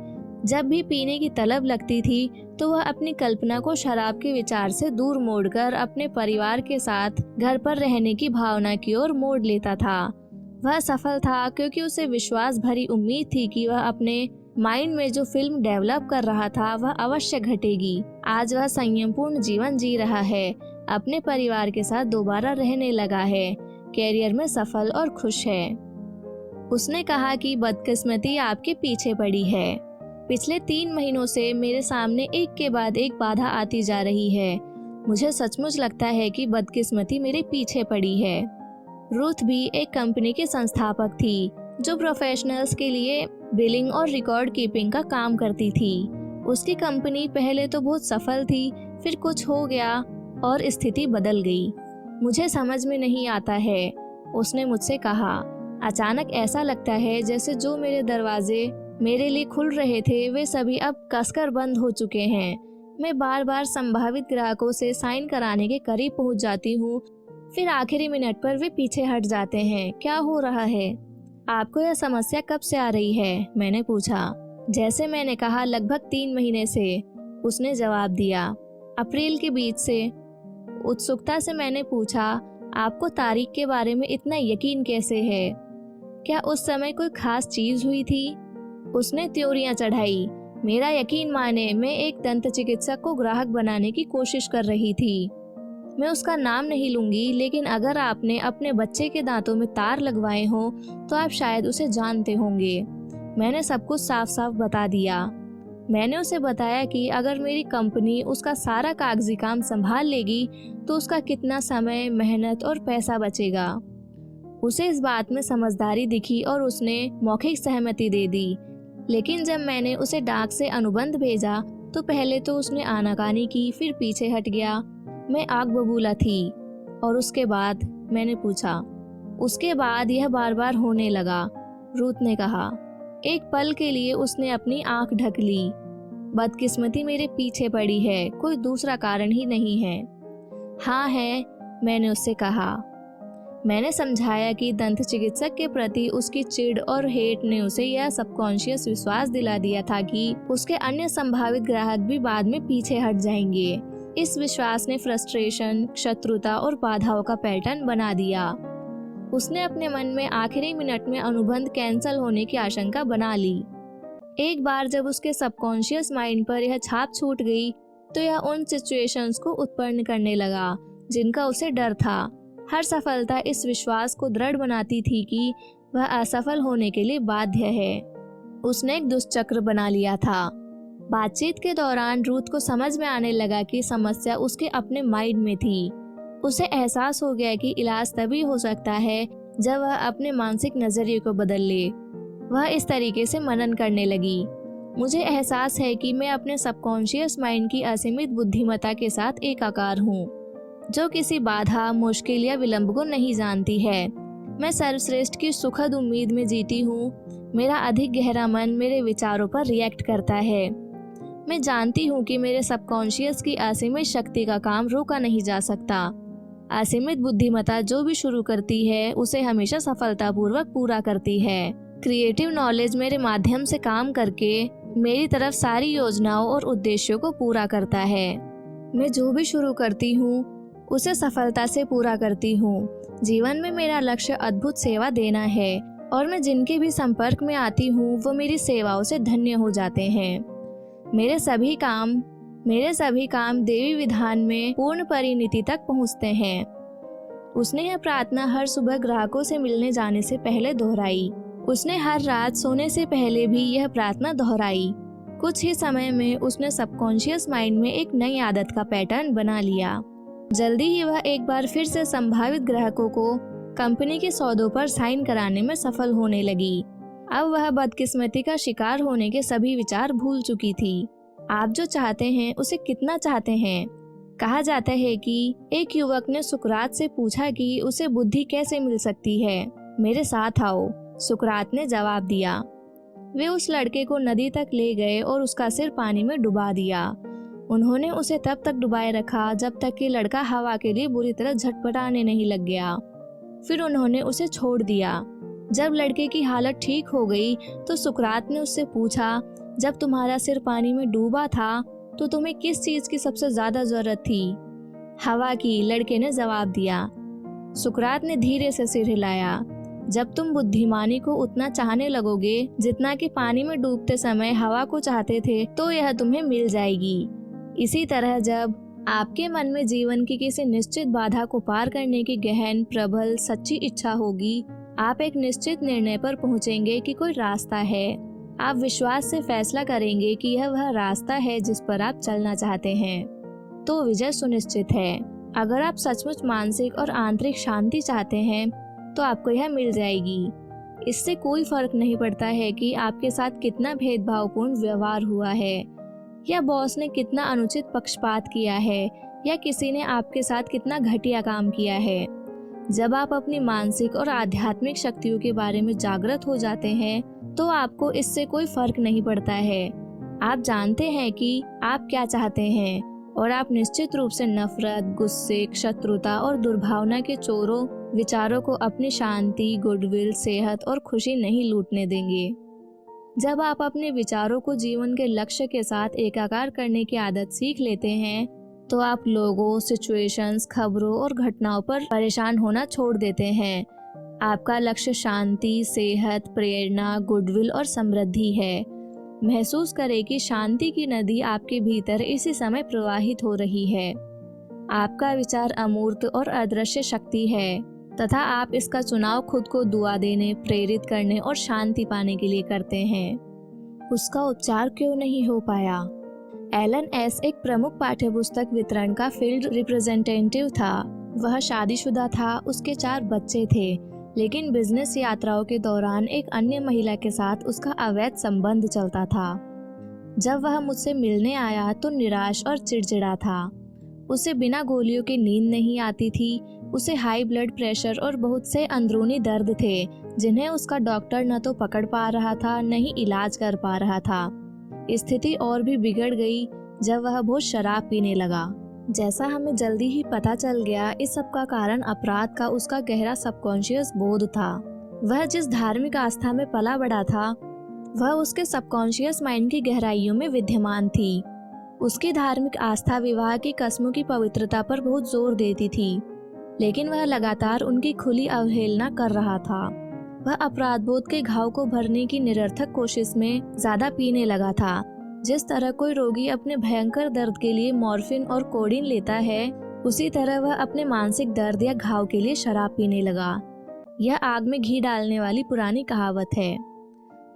जब भी पीने की तलब लगती थी तो वह अपनी कल्पना को शराब के विचार से दूर मोड़कर अपने परिवार के साथ घर पर रहने की भावना की ओर मोड़ लेता था। वह सफल था क्योंकि उसे विश्वास भरी उम्मीद थी कि वह अपने माइंड में जो फिल्म डेवलप कर रहा था वह अवश्य घटेगी। आज वह संयमपूर्ण जीवन जी रहा है, अपने परिवार के साथ दोबारा रहने लगा है, कैरियर में सफल और खुश है। उसने कहा कि बदकिस्मती आपके पीछे पड़ी है। पिछले 3 महीनों से मेरे सामने एक के बाद एक बाधा आती जा रही है। मुझे सचमुच लगता है कि बदकिस्मती मेरे पीछे पड़ी है। रूथ भी एक कंपनी के संस्थापक थी जो प्रोफेशनल्स के लिए बिलिंग और रिकॉर्ड कीपिंग का काम करती थी। उसकी कंपनी पहले तो बहुत सफल थी, फिर कुछ हो गया और स्थिति बदल गई। मुझे समझ में नहीं आता है, उसने मुझसे कहा। अचानक ऐसा लगता है जैसे जो मेरे दरवाजे मेरे लिए खुल रहे थे वे सभी अब कसकर बंद हो चुके हैं। मैं बार बार संभावित ग्राहकों से साइन कराने के करीब पहुंच जाती हूँ, फिर आखिरी मिनट पर वे पीछे हट जाते हैं। क्या हो रहा है? आपको यह समस्या कब से आ रही है? मैंने पूछा। जैसे मैंने कहा, लगभग 3 महीने से, उसने जवाब दिया। अप्रैल के बीच से। उत्सुकता से मैंने पूछा, आपको तारीख के बारे में इतना यकीन कैसे है? क्या उस समय कोई खास चीज हुई थी? उसने त्योरियां चढ़ाई। मेरा यकीन माने, मैं एक दंत चिकित्सक को ग्राहक बनाने की कोशिश कर रही थी। मैं उसका नाम नहीं लूंगी, लेकिन अगर आपने अपने बच्चे के दांतों में तार लगवाए हों तो आप शायद उसे जानते होंगे। मैंने सब कुछ साफ साफ बता दिया। मैंने उसे बताया कि अगर मेरी कंपनी उसका सारा कागजी काम संभाल लेगी तो उसका कितना समय, मेहनत और पैसा बचेगा। उसे इस बात में समझदारी दिखी और उसने मौखिक सहमति दे दी। लेकिन जब मैंने उसे डाक से अनुबंध भेजा तो पहले तो उसने आनाकानी की, फिर पीछे हट गया। मैं आग बबूला थी। और उसके बाद? मैंने पूछा। उसके बाद यह बार बार होने लगा, रूथ ने कहा। एक पल के लिए उसने अपनी आंख ढक ली। बदकिस्मती मेरे पीछे पड़ी है, कोई दूसरा कारण ही नहीं है। हाँ है, मैंने उससे कहा। मैंने समझाया कि दंत चिकित्सक के प्रति उसकी चिढ़ और हेट ने उसे यह सबकॉन्शियस विश्वास दिला दिया था कि उसके अन्य संभावित ग्राहक भी बाद में पीछे हट जाएंगे। इस विश्वास ने फ्रस्ट्रेशन, शत्रुता और बाधाओं का पैटर्न बना दिया। उसने अपने मन में आखिरी मिनट में अनुबंध कैंसिल होने की आशंका बना ली। एक बार जब उसके सबकॉन्शियस माइंड पर यह छाप छूट गई तो यह उन सिचुएशंस को उत्पन्न करने लगा जिनका उसे डर था। हर सफलता इस विश्वास को दृढ़ बनाती थी कि वह असफल होने के लिए बाध्य है। उसने एक दुष्चक्र बना लिया था। बातचीत के दौरान रूथ को समझ में आने लगा कि समस्या उसके अपने माइंड में थी। उसे एहसास हो गया कि इलाज तभी हो सकता है जब वह अपने मानसिक नजरिए को बदल ले। वह इस तरीके से मनन करने लगी। मुझे एहसास है कि मैं अपने सबकॉन्शियस माइंड की असीमित बुद्धिमत्ता के साथ एकाकार हूँ, जो किसी बाधा, मुश्किल या विलंब को नहीं जानती है। मैं सर्वश्रेष्ठ की सुखद उम्मीद में जीती हूँ। मेरा अधिक गहरा मन मेरे विचारों पर रिएक्ट करता है। मैं जानती हूँ कि मेरे सबकॉन्शियस की असीमित शक्ति का काम रोका नहीं जा सकता। असीमित बुद्धिमत्ता जो भी शुरू करती है उसे हमेशा सफलतापूर्वक पूरा करती है। क्रिएटिव नॉलेज मेरे माध्यम से काम करके मेरी तरफ सारी योजनाओं और उद्देश्यों को पूरा करता है। मैं जो भी शुरू करती हूँ उसे सफलता से पूरा करती हूँ। जीवन में मेरा लक्ष्य अद्भुत सेवा देना है और मैं जिनके भी संपर्क में आती हूँ वो मेरी सेवाओं से धन्य हो जाते हैं। मेरे सभी काम देवी विधान में पूर्ण परिणति तक पहुँचते हैं। उसने यह प्रार्थना हर सुबह ग्राहकों से मिलने जाने से पहले दोहराई। उसने हर रात सोने से पहले भी यह प्रार्थना दोहराई। कुछ ही समय में उसने सबकॉन्शियस माइंड में एक नई आदत का पैटर्न बना लिया। जल्दी ही वह एक बार फिर से संभावित ग्राहकों को कंपनी के सौदों पर साइन कराने में सफल होने लगी। अब वह बदकिस्मती का शिकार होने के सभी विचार भूल चुकी थी। आप जो चाहते हैं उसे कितना चाहते हैं? कहा जाता है कि एक युवक ने सुकरात से पूछा कि उसे बुद्धि कैसे मिल सकती है। मेरे साथ आओ, सुकरात ने जवाब दिया। वे उस लड़के को नदी तक ले गए और उसका सिर पानी में डुबा दिया। उन्होंने उसे तब तक डुबाए रखा जब तक कि लड़का हवा के लिए बुरी तरह झटपटाने नहीं लग गया। फिर उन्होंने उसे छोड़ दिया। जब लड़के की हालत ठीक हो गई तो सुकरात ने उससे पूछा, जब तुम्हारा सिर पानी में डूबा था तो तुम्हें किस चीज की सबसे ज्यादा जरूरत थी? हवा की, लड़के ने जवाब दिया। सुकरात ने धीरे से सिर हिलाया। जब तुम बुद्धिमानी को उतना चाहने लगोगे जितना कि पानी में डूबते समय हवा को चाहते थे तो यह तुम्हें मिल जाएगी। इसी तरह जब आपके मन में जीवन की किसी निश्चित बाधा को पार करने की गहन, प्रबल, सच्ची इच्छा होगी, आप एक निश्चित निर्णय पर पहुंचेंगे कि कोई रास्ता है। आप विश्वास से फैसला करेंगे कि यह वह रास्ता है जिस पर आप चलना चाहते हैं, तो विजय सुनिश्चित है। अगर आप सचमुच मानसिक और आंतरिक शांति चाहते हैं तो आपको यह मिल जाएगी। इससे कोई फर्क नहीं पड़ता है कि आपके साथ कितना भेदभावपूर्ण व्यवहार हुआ है, या बॉस ने कितना अनुचित पक्षपात किया है, या किसी ने आपके साथ कितना घटिया काम किया है। जब आप अपनी मानसिक और आध्यात्मिक शक्तियों के बारे में जागृत हो जाते हैं तो आपको इससे कोई फर्क नहीं पड़ता है। आप जानते हैं कि आप क्या चाहते हैं और आप निश्चित रूप से नफरत, गुस्से, शत्रुता और दुर्भावना के चोरों विचारों को अपनी शांति, गुडविल, सेहत और खुशी नहीं लूटने देंगे। जब आप अपने विचारों को जीवन के लक्ष्य के साथ एकाकार करने की आदत सीख लेते हैं तो आप लोगों, सिचुएशंस, खबरों और घटनाओं पर परेशान होना छोड़ देते हैं। आपका लक्ष्य शांति, सेहत, प्रेरणा, गुडविल और समृद्धि है। महसूस करें कि शांति की नदी आपके भीतर इसी समय प्रवाहित हो रही है। आपका विचार अमूर्त और अदृश्य शक्ति है तथा आप इसका चुनाव खुद को दुआ देने, प्रेरित करने और शांति पाने के लिए करते हैं। उसका उपचार क्यों नहीं हो पाया? एलन एस एक प्रमुख पाठ्यपुस्तक वितरण का फील्ड रिप्रेजेंटेटिव था। वह शादीशुदा था, उसके 4 बच्चे थे, लेकिन बिजनेस यात्राओं के दौरान एक अन्य महिला के साथ उसका अवैध संबंध चलता था। जब वह मुझसे मिलने आया तो निराश और चिड़चिड़ा था। उसे बिना गोलियों के नींद नहीं आती थी। उसे हाई ब्लड प्रेशर और बहुत से अंदरूनी दर्द थे जिन्हें उसका डॉक्टर न तो पकड़ पा रहा था न ही इलाज कर पा रहा था। स्थिति और भी बिगड़ गई जब वह बहुत शराब पीने लगा। जैसा हमें जल्दी ही पता चल गया, इस सब का कारण अपराध का उसका गहरा सबकॉन्शियस बोध था। वह जिस धार्मिक आस्था में पला बड़ा था वह उसके सबकॉन्शियस माइंड की गहराइयों में विद्यमान थी। उसकी धार्मिक आस्था विवाह की कस्मों की पवित्रता पर बहुत जोर देती थी, लेकिन वह लगातार उनकी खुली अवहेलना कर रहा था। वह अपराध बोध के घाव को भरने की निरर्थक कोशिश में ज्यादा पीने लगा था। जिस तरह कोई रोगी अपने भयंकर दर्द के लिए मॉर्फिन और कोडीन लेता है, उसी तरह वह अपने मानसिक दर्द या घाव के लिए शराब पीने लगा। यह आग में घी डालने वाली पुरानी कहावत है।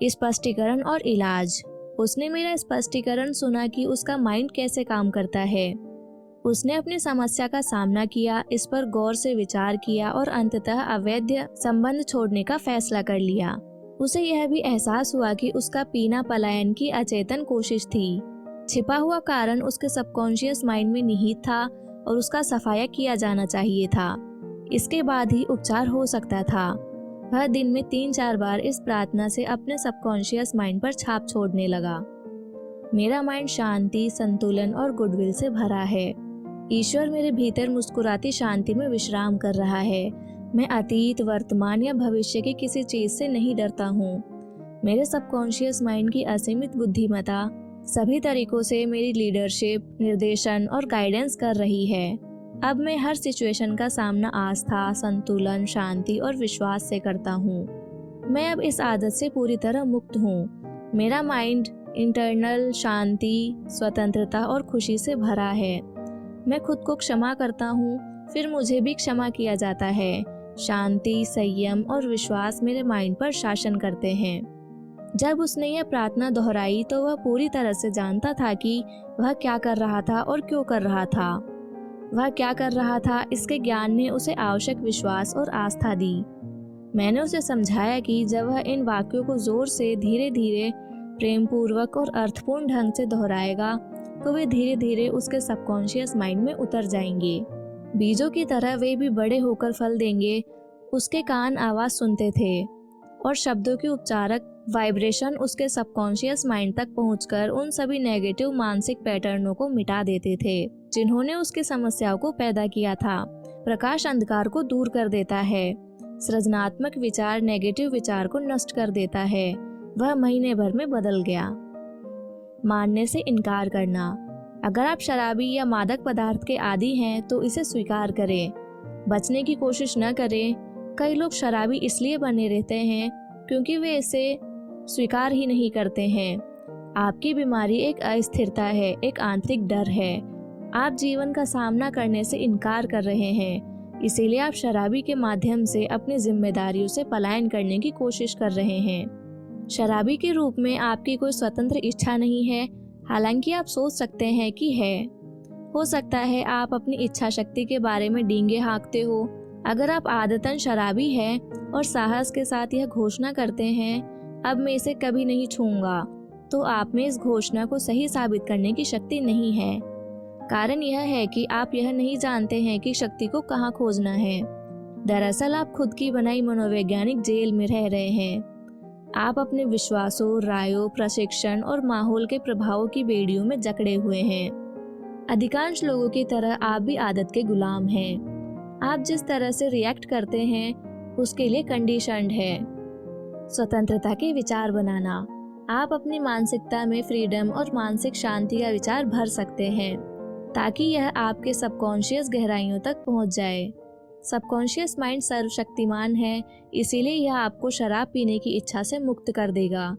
स्पष्टीकरण और इलाज। उसने मेरा स्पष्टीकरण सुना कि उसका माइंड कैसे काम करता है। उसने अपनी समस्या का सामना किया, इस पर गौर से विचार किया और अंततः अवैध संबंध छोड़ने का फैसला कर लिया। उसे यह भी एहसास हुआ कि उसका पीना पलायन की अचेतन कोशिश थी। छिपा हुआ कारण उसके सबकॉन्शियस माइंड में निहित था और उसका सफाया किया जाना चाहिए था। इसके बाद ही उपचार हो सकता था। वह दिन में 3-4 बार इस प्रार्थना से अपने सबकॉन्शियस माइंड पर छाप छोड़ने लगा। मेरा माइंड शांति, संतुलन और गुडविल से भरा है। ईश्वर मेरे भीतर मुस्कुराती शांति में विश्राम कर रहा है। मैं अतीत, वर्तमान या भविष्य की किसी चीज से नहीं डरता हूँ। मेरे सबकॉन्शियस माइंड की असीमित बुद्धिमत्ता सभी तरीकों से मेरी लीडरशिप, निर्देशन और गाइडेंस कर रही है। अब मैं हर सिचुएशन का सामना आस्था, संतुलन, शांति और विश्वास से करता हूँ। मैं अब इस आदत से पूरी तरह मुक्त हूँ। मेरा माइंड इंटरनल शांति, स्वतंत्रता और खुशी से भरा है। मैं खुद को क्षमा करता हूँ, फिर मुझे भी क्षमा किया जाता है। शांति, संयम और विश्वास मेरे माइंड पर शासन करते हैं। जब उसने यह प्रार्थना दोहराई तो वह पूरी तरह से जानता था कि वह क्या कर रहा था और क्यों कर रहा था। वह क्या कर रहा था, इसके ज्ञान ने उसे आवश्यक विश्वास और आस्था दी। मैंने उसे समझाया कि जब वह इन वाक्यों को जोर से, धीरे धीरे, प्रेम पूर्वक और अर्थपूर्ण ढंग से दोहराएगा तो वे धीरे धीरे उसके सबकॉन्शियस माइंड में उतर जाएंगे। बीजों की तरह वे भी बड़े होकर फल देंगे। उसके कान आवाज सुनते थे और शब्दों की उपचारक वाइब्रेशन उसके सबकॉन्शियस माइंड तक पहुंचकर उन सभी नेगेटिव मानसिक पैटर्नों को मिटा देते थे जिन्होंने उसकी समस्याओं को पैदा किया था। प्रकाश अंधकार को दूर कर देता है। सृजनात्मक विचार नेगेटिव विचार को नष्ट कर देता है। वह महीने भर में बदल गया। मानने से इनकार करना। अगर आप शराबी या मादक पदार्थ के आदी हैं तो इसे स्वीकार करें। बचने की कोशिश न करें। कई लोग शराबी इसलिए बने रहते हैं क्योंकि वे इसे स्वीकार ही नहीं करते हैं। आपकी बीमारी एक अस्थिरता है, एक आंतरिक डर है। आप जीवन का सामना करने से इनकार कर रहे हैं, इसीलिए आप शराबी के माध्यम से अपनी जिम्मेदारियों से पलायन करने की कोशिश कर रहे हैं। शराबी के रूप में आपकी कोई स्वतंत्र इच्छा नहीं है, हालांकि आप सोच सकते हैं कि है। हो सकता है आप अपनी इच्छा शक्ति के बारे में डींगे हाँकते हो। अगर आप आदतन शराबी हैं और साहस के साथ यह घोषणा करते हैं, अब मैं इसे कभी नहीं छूऊंगा, तो आप में इस घोषणा को सही साबित करने की शक्ति नहीं है। कारण यह है कि आप यह नहीं जानते हैं कि शक्ति को कहाँ खोजना है। दरअसल आप खुद की बनाई मनोवैज्ञानिक जेल में रह रहे हैं। आप अपने विश्वासों, रायों, प्रशिक्षण और माहौल के प्रभावों की बेड़ियों में जकड़े हुए हैं। अधिकांश लोगों की तरह आप भी आदत के गुलाम हैं। आप जिस तरह से रिएक्ट करते हैं उसके लिए कंडीशन्ड है। स्वतंत्रता के विचार बनाना। आप अपनी मानसिकता में फ्रीडम और मानसिक शांति का विचार भर सकते हैं ताकि यह आपके सबकॉन्शियस गहराइयों तक पहुंच जाए। सबकॉन्शियस माइंड सर्वशक्तिमान है, इसीलिए यह आपको शराब पीने की इच्छा से मुक्त कर देगा।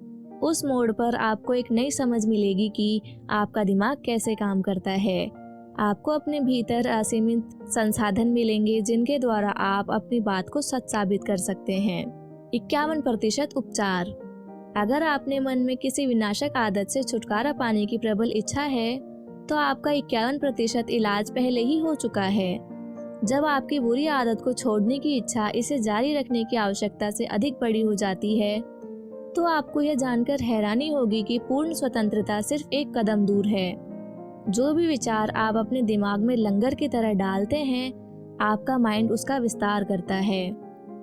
उस मोड़ पर आपको एक नई समझ मिलेगी कि आपका दिमाग कैसे काम करता है। आपको अपने भीतर असीमित संसाधन मिलेंगे जिनके द्वारा आप अपनी बात को सच साबित कर सकते हैं। 51% उपचार। अगर आपने मन में किसी विनाशक आदत से छुटकारा पाने की प्रबल इच्छा है तो आपका 51% इलाज पहले ही हो चुका है। जब आपकी बुरी आदत को छोड़ने की इच्छा इसे जारी रखने की आवश्यकता से अधिक बड़ी हो जाती है तो आपको यह जानकर हैरानी होगी कि पूर्ण स्वतंत्रता सिर्फ एक कदम दूर है। जो भी विचार आप अपने दिमाग में लंगर की तरह डालते हैं, आपका माइंड उसका विस्तार करता है।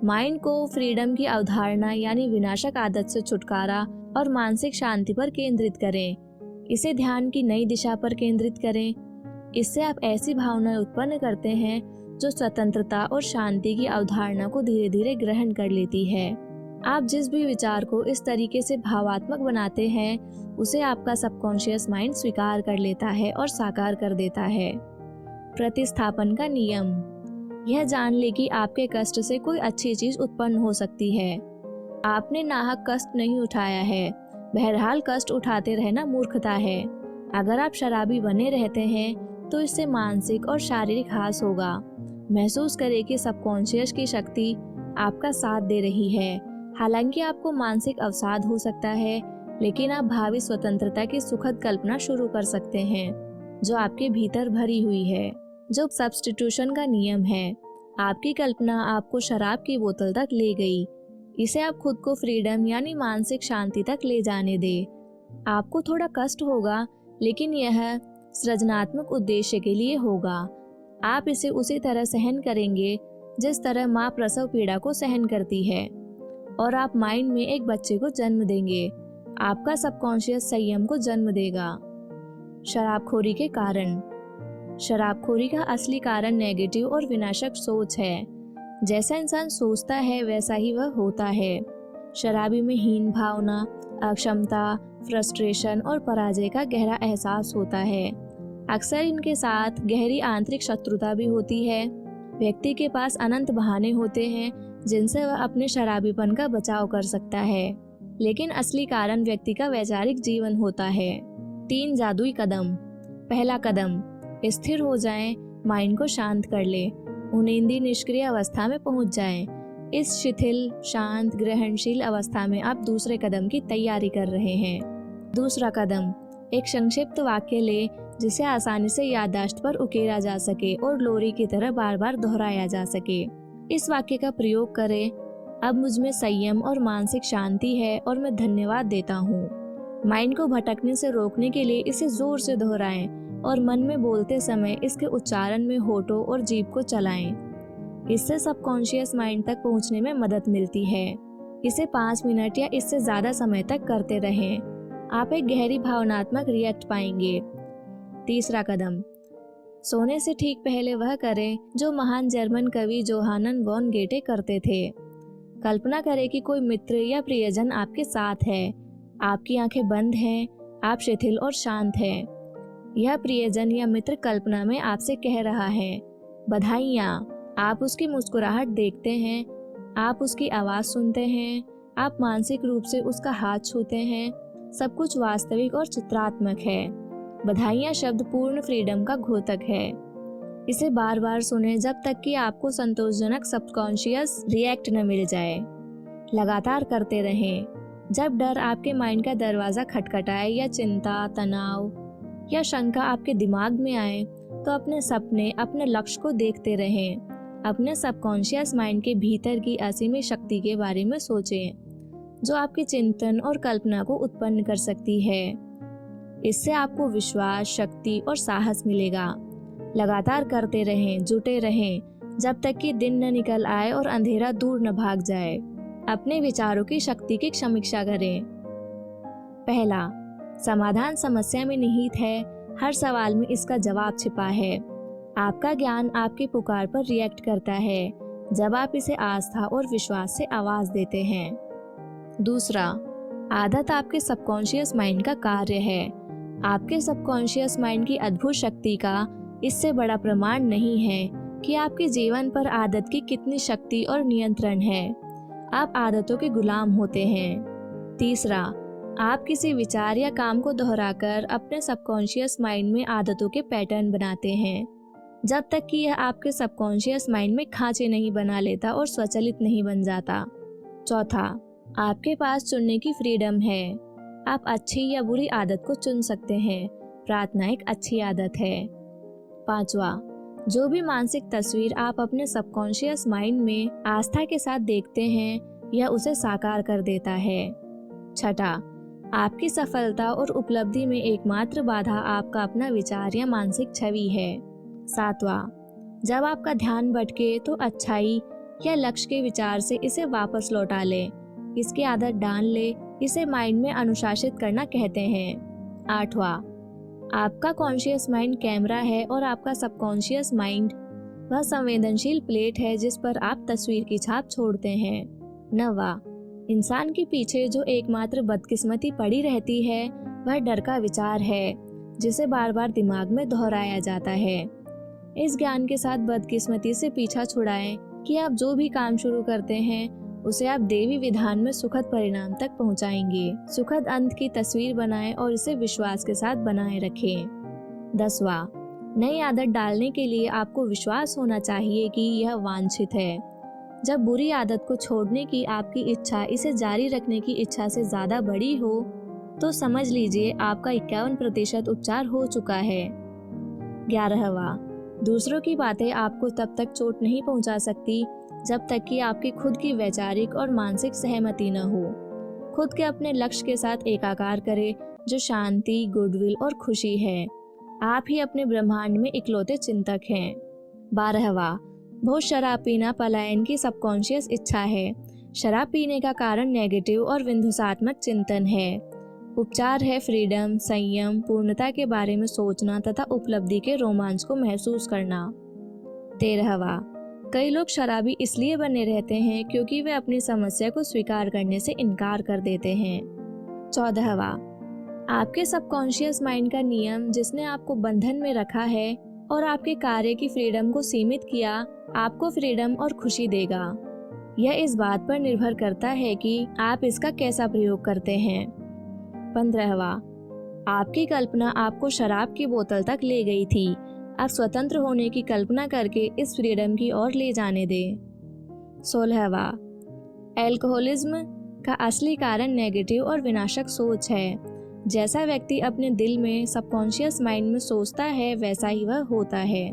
माइंड को फ्रीडम की अवधारणा यानी विनाशक आदत से छुटकारा और मानसिक शांति पर केंद्रित करें। इसे ध्यान की नई दिशा पर केंद्रित करें। इससे आप ऐसी भावनाएं उत्पन्न करते हैं जो स्वतंत्रता और शांति की अवधारणा को धीरे धीरे ग्रहण कर लेती है। आप जिस भी विचार को इस तरीके से भावात्मक बनाते हैं, उसे आपका सबकॉन्शियस माइंड स्वीकार कर लेता है और साकार कर देता है। प्रतिस्थापन का नियम। यह जान ले कि आपके कष्ट से कोई अच्छी चीज उत्पन्न हो सकती है। आपने नाहक कष्ट नहीं उठाया है, बहरहाल कष्ट उठाते रहना मूर्खता है। अगर आप शराबी बने रहते हैं तो इससे मानसिक और शारीरिक हास होगा। महसूस करें कि सबकॉन्शियस की शक्ति आपका साथ दे रही है। हालांकि आपको मानसिक अवसाद हो सकता है, लेकिन आप भावी स्वतंत्रता की सुखद कल्पना शुरू कर सकते हैं जो आपके भीतर भरी हुई है। जो सब्स्टिट्यूशन का नियम है, आपकी कल्पना आपको शराब की बोतल तक ले गई। इसे आप खुद को फ्रीडम यानी मानसिक शांति तक ले जाने दें। आपको थोड़ा कष्ट होगा, लेकिन यह सृजनात्मक उद्देश्य के लिए होगा। आप इसे उसी तरह सहन करेंगे जिस तरह माँ प्रसव पीड़ा को सहन करती है, और आप माइंड में एक बच्चे को जन्म देंगे। आपका सबकॉन्शियस संयम को जन्म देगा। शराबखोरी के कारण। शराबखोरी का असली कारण नेगेटिव और विनाशक सोच है। जैसा इंसान सोचता है वैसा ही वह होता है। शराबी में हीन भावना, अक्षमता, फ्रस्ट्रेशन और पराजय का गहरा एहसास होता है। अक्सर इनके साथ गहरी आंतरिक शत्रुता भी होती है। व्यक्ति के पास अनंत बहाने होते हैं जिनसे वह अपने शराबीपन का बचाव कर सकता है, लेकिन असली कारण व्यक्ति का वैचारिक जीवन होता है। 3 जादुई कदम। पहला कदम, स्थिर हो जाएं, माइंड को शांत कर ले, उन्नींदी निष्क्रिय अवस्था में पहुंच जाएं। इस शिथिल, शांत, ग्रहणशील अवस्था में आप दूसरे कदम की तैयारी कर रहे हैं। दूसरा कदम, एक संक्षिप्त वाक्य ले जिसे आसानी से याददाश्त पर उकेरा जा सके और लोरी की तरह बार बार दोहराया जा सके। इस वाक्य का प्रयोग करें, अब मुझ में संयम और मानसिक शांति है और मैं धन्यवाद देता हूँ। माइंड को भटकने से रोकने के लिए इसे जोर से दोहराएं और मन में बोलते समय इसके उच्चारण में होठों और जीभ को चलाएं। इससे सबकॉन्शियस माइंड तक पहुंचने में मदद मिलती है। इसे 5 मिनट या इससे ज्यादा समय तक करते रहें। आप एक गहरी भावनात्मक रिएक्ट पाएंगे। तीसरा कदम, सोने से ठीक पहले वह करें जो महान जर्मन कवि जोहानन वॉन गेटे करते थे। कल्पना करें कि कोई मित्र या प्रियजन आपके साथ है। आपकी आंखें बंद हैं, आप शिथिल और शांत हैं। यह प्रियजन या मित्र कल्पना में आपसे कह रहा है, बधाइयाँ। आप उसकी मुस्कुराहट देखते हैं, आप उसकी आवाज़ सुनते हैं, आप मानसिक रूप से उसका हाथ छूते हैं। सब कुछ वास्तविक और चित्रात्मक है। बधाइयाँ शब्द पूर्ण फ्रीडम का घोतक है। इसे बार बार सुने जब तक कि आपको संतोषजनक सबकॉन्शियस रिएक्ट न मिल जाए। लगातार करते रहें। जब डर आपके माइंड का दरवाज़ा खटखटाए या चिंता, तनाव या शंका आपके दिमाग में आए, तो अपने सपने, अपने लक्ष्य को देखते रहें। अपने सबकॉन्शियस माइंड के भीतर की असीमित शक्ति के बारे में सोचें जो आपके चिंतन और कल्पना को उत्पन्न कर सकती है। इससे आपको विश्वास, शक्ति और साहस मिलेगा। लगातार करते रहें, जुटे रहें, जब तक कि दिन न निकल आए और अंधेरा दूर न भाग जाए। अपने विचारों की शक्ति की समीक्षा करें। पहला, समाधान समस्या में निहित है, हर सवाल में इसका जवाब छिपा है। आपका ज्ञान आपकी पुकार पर रिएक्ट करता है जब आप इसे आस्था और विश्वास से आवाज देते हैं। दूसरा, आदत आपके सबकॉन्शियस माइंड का कार्य है। आपके सबकॉन्शियस माइंड की अद्भुत शक्ति का इससे बड़ा प्रमाण नहीं है कि आपके जीवन पर आदत की कितनी शक्ति और नियंत्रण है। आप आदतों के गुलाम होते हैं। तीसरा, आप किसी विचार या काम को दोहराकर अपने सबकॉन्शियस माइंड में आदतों के पैटर्न बनाते हैं, जब तक कि यह आपके सबकॉन्शियस माइंड में खांचे नहीं बना लेता और स्वचालित नहीं बन जाता। चौथा, आपके पास चुनने की फ्रीडम है। आप अच्छी या बुरी आदत को चुन सकते हैं। प्रार्थना एक अच्छी आदत है। पांचवा, जो भी मानसिक तस्वीर आप अपने सबकॉन्शियस माइंड में आस्था के साथ देखते हैं, यह उसे साकार कर देता है। छठा, आपकी सफलता और उपलब्धि में एकमात्र बाधा आपका अपना विचार या मानसिक छवि है। सातवां, जब आपका ध्यान भटके तो अच्छाई या लक्ष्य के विचार से इसे वापस लौटा ले, इसकी आदत डाल ले, इसे माइंड में अनुशासित करना कहते हैं। आठवां, आपका कॉन्शियस माइंड कैमरा है और आपका सबकॉन्शियस माइंड वह संवेदनशील प्लेट है जिस पर आप तस्वीर की छाप छोड़ते हैं। नौवां, इंसान के पीछे जो एकमात्र बदकिस्मती पड़ी रहती है वह डर का विचार है जिसे बार बार दिमाग में दोहराया जाता है। इस ज्ञान के साथ बदकिस्मती से पीछा छुड़ाएं कि आप जो भी काम शुरू करते हैं उसे आप देवी विधान में सुखद परिणाम तक पहुंचाएंगे। सुखद अंत की तस्वीर बनाएं और इसे विश्वास के साथ बनाए रखें। 10वां, नई आदत डालने के लिए आपको विश्वास होना चाहिए कि यह वांछित है। जब बुरी आदत को छोड़ने की आपकी इच्छा इसे जारी रखने की इच्छा से ज़्यादा बड़ी हो तो समझ लीजिए आपका 51% उपचार हो चुका है। 11वां, दूसरों की बातें आपको तब तक चोट नहीं पहुंचा सकती जब तक कि आपकी खुद की वैचारिक और मानसिक सहमति न हो। खुद के अपने लक्ष्य के साथ एकाकार करें जो शांति, गुडविल और खुशी है। आप ही अपने ब्रह्मांड में इकलौते चिंतक हैं। 12वां, बहुत शराब पीना पलायन की सबकॉन्शियस इच्छा है। शराब पीने का कारण नेगेटिव और विध्वंसात्मक चिंतन है। उपचार है फ्रीडम, संयम, पूर्णता के बारे में सोचना तथा उपलब्धि के रोमांच को महसूस करना। 13वां, कई लोग शराबी इसलिए बने रहते हैं क्योंकि वे अपनी समस्या को स्वीकार करने से इनकार कर देते हैं। 14वां, आपके सबकॉन्शियस माइंड का नियम जिसने आपको बंधन में रखा है और आपके कार्य की फ्रीडम को सीमित किया, आपको फ्रीडम और खुशी देगा। यह इस बात पर निर्भर करता है कि आप इसका कैसा प्रयोग करते हैं। 15वां, आपकी कल्पना आपको शराब की बोतल तक ले गई थी। आप स्वतंत्र होने की कल्पना करके इस फ्रीडम की ओर ले जाने दें। 16वां, एल्कोहलिज्म का असली कारण नेगेटिव और विनाशक सोच है। जैसा व्यक्ति अपने दिल में सबकॉन्शियस माइंड में सोचता है वैसा ही वह होता है।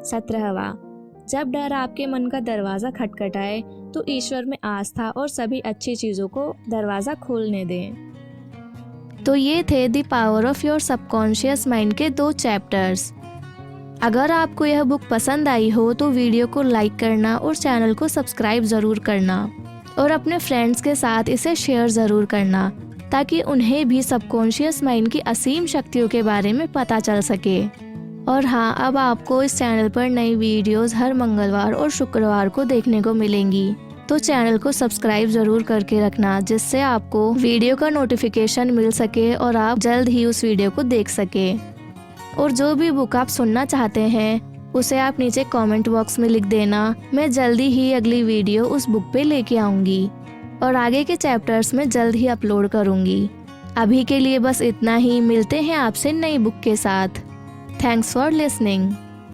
17वां, जब डर आपके मन का दरवाज़ा खटखटाए तो ईश्वर में आस्था और सभी अच्छी चीज़ों को दरवाज़ा खोलने दें। तो ये थे the power of your subconscious mind के 2 चैप्टर्स। अगर आपको यह बुक पसंद आई हो तो वीडियो को लाइक करना और चैनल को सब्सक्राइब ज़रूर करना और अपने फ्रेंड्स के साथ इसे शेयर ज़रूर करना ताकि उन्हें भी सबकॉन्शियस माइंड की असीम शक्तियों के बारे में पता चल सके। और हाँ, अब आपको इस चैनल पर नई वीडियोस हर मंगलवार और शुक्रवार को देखने को मिलेंगी, तो चैनल को सब्सक्राइब ज़रूर करके रखना जिससे आपको वीडियो का नोटिफिकेशन मिल सके और आप जल्द ही उस वीडियो को देख सके। और जो भी बुक आप सुनना चाहते हैं उसे आप नीचे कमेंट बॉक्स में लिख देना। मैं जल्दी ही अगली वीडियो उस बुक पे लेके आऊँगी और आगे के चैप्टर्स में जल्द ही अपलोड करूँगी। अभी के लिए बस इतना ही, मिलते हैं आपसे नई बुक के साथ। Thanks for listening.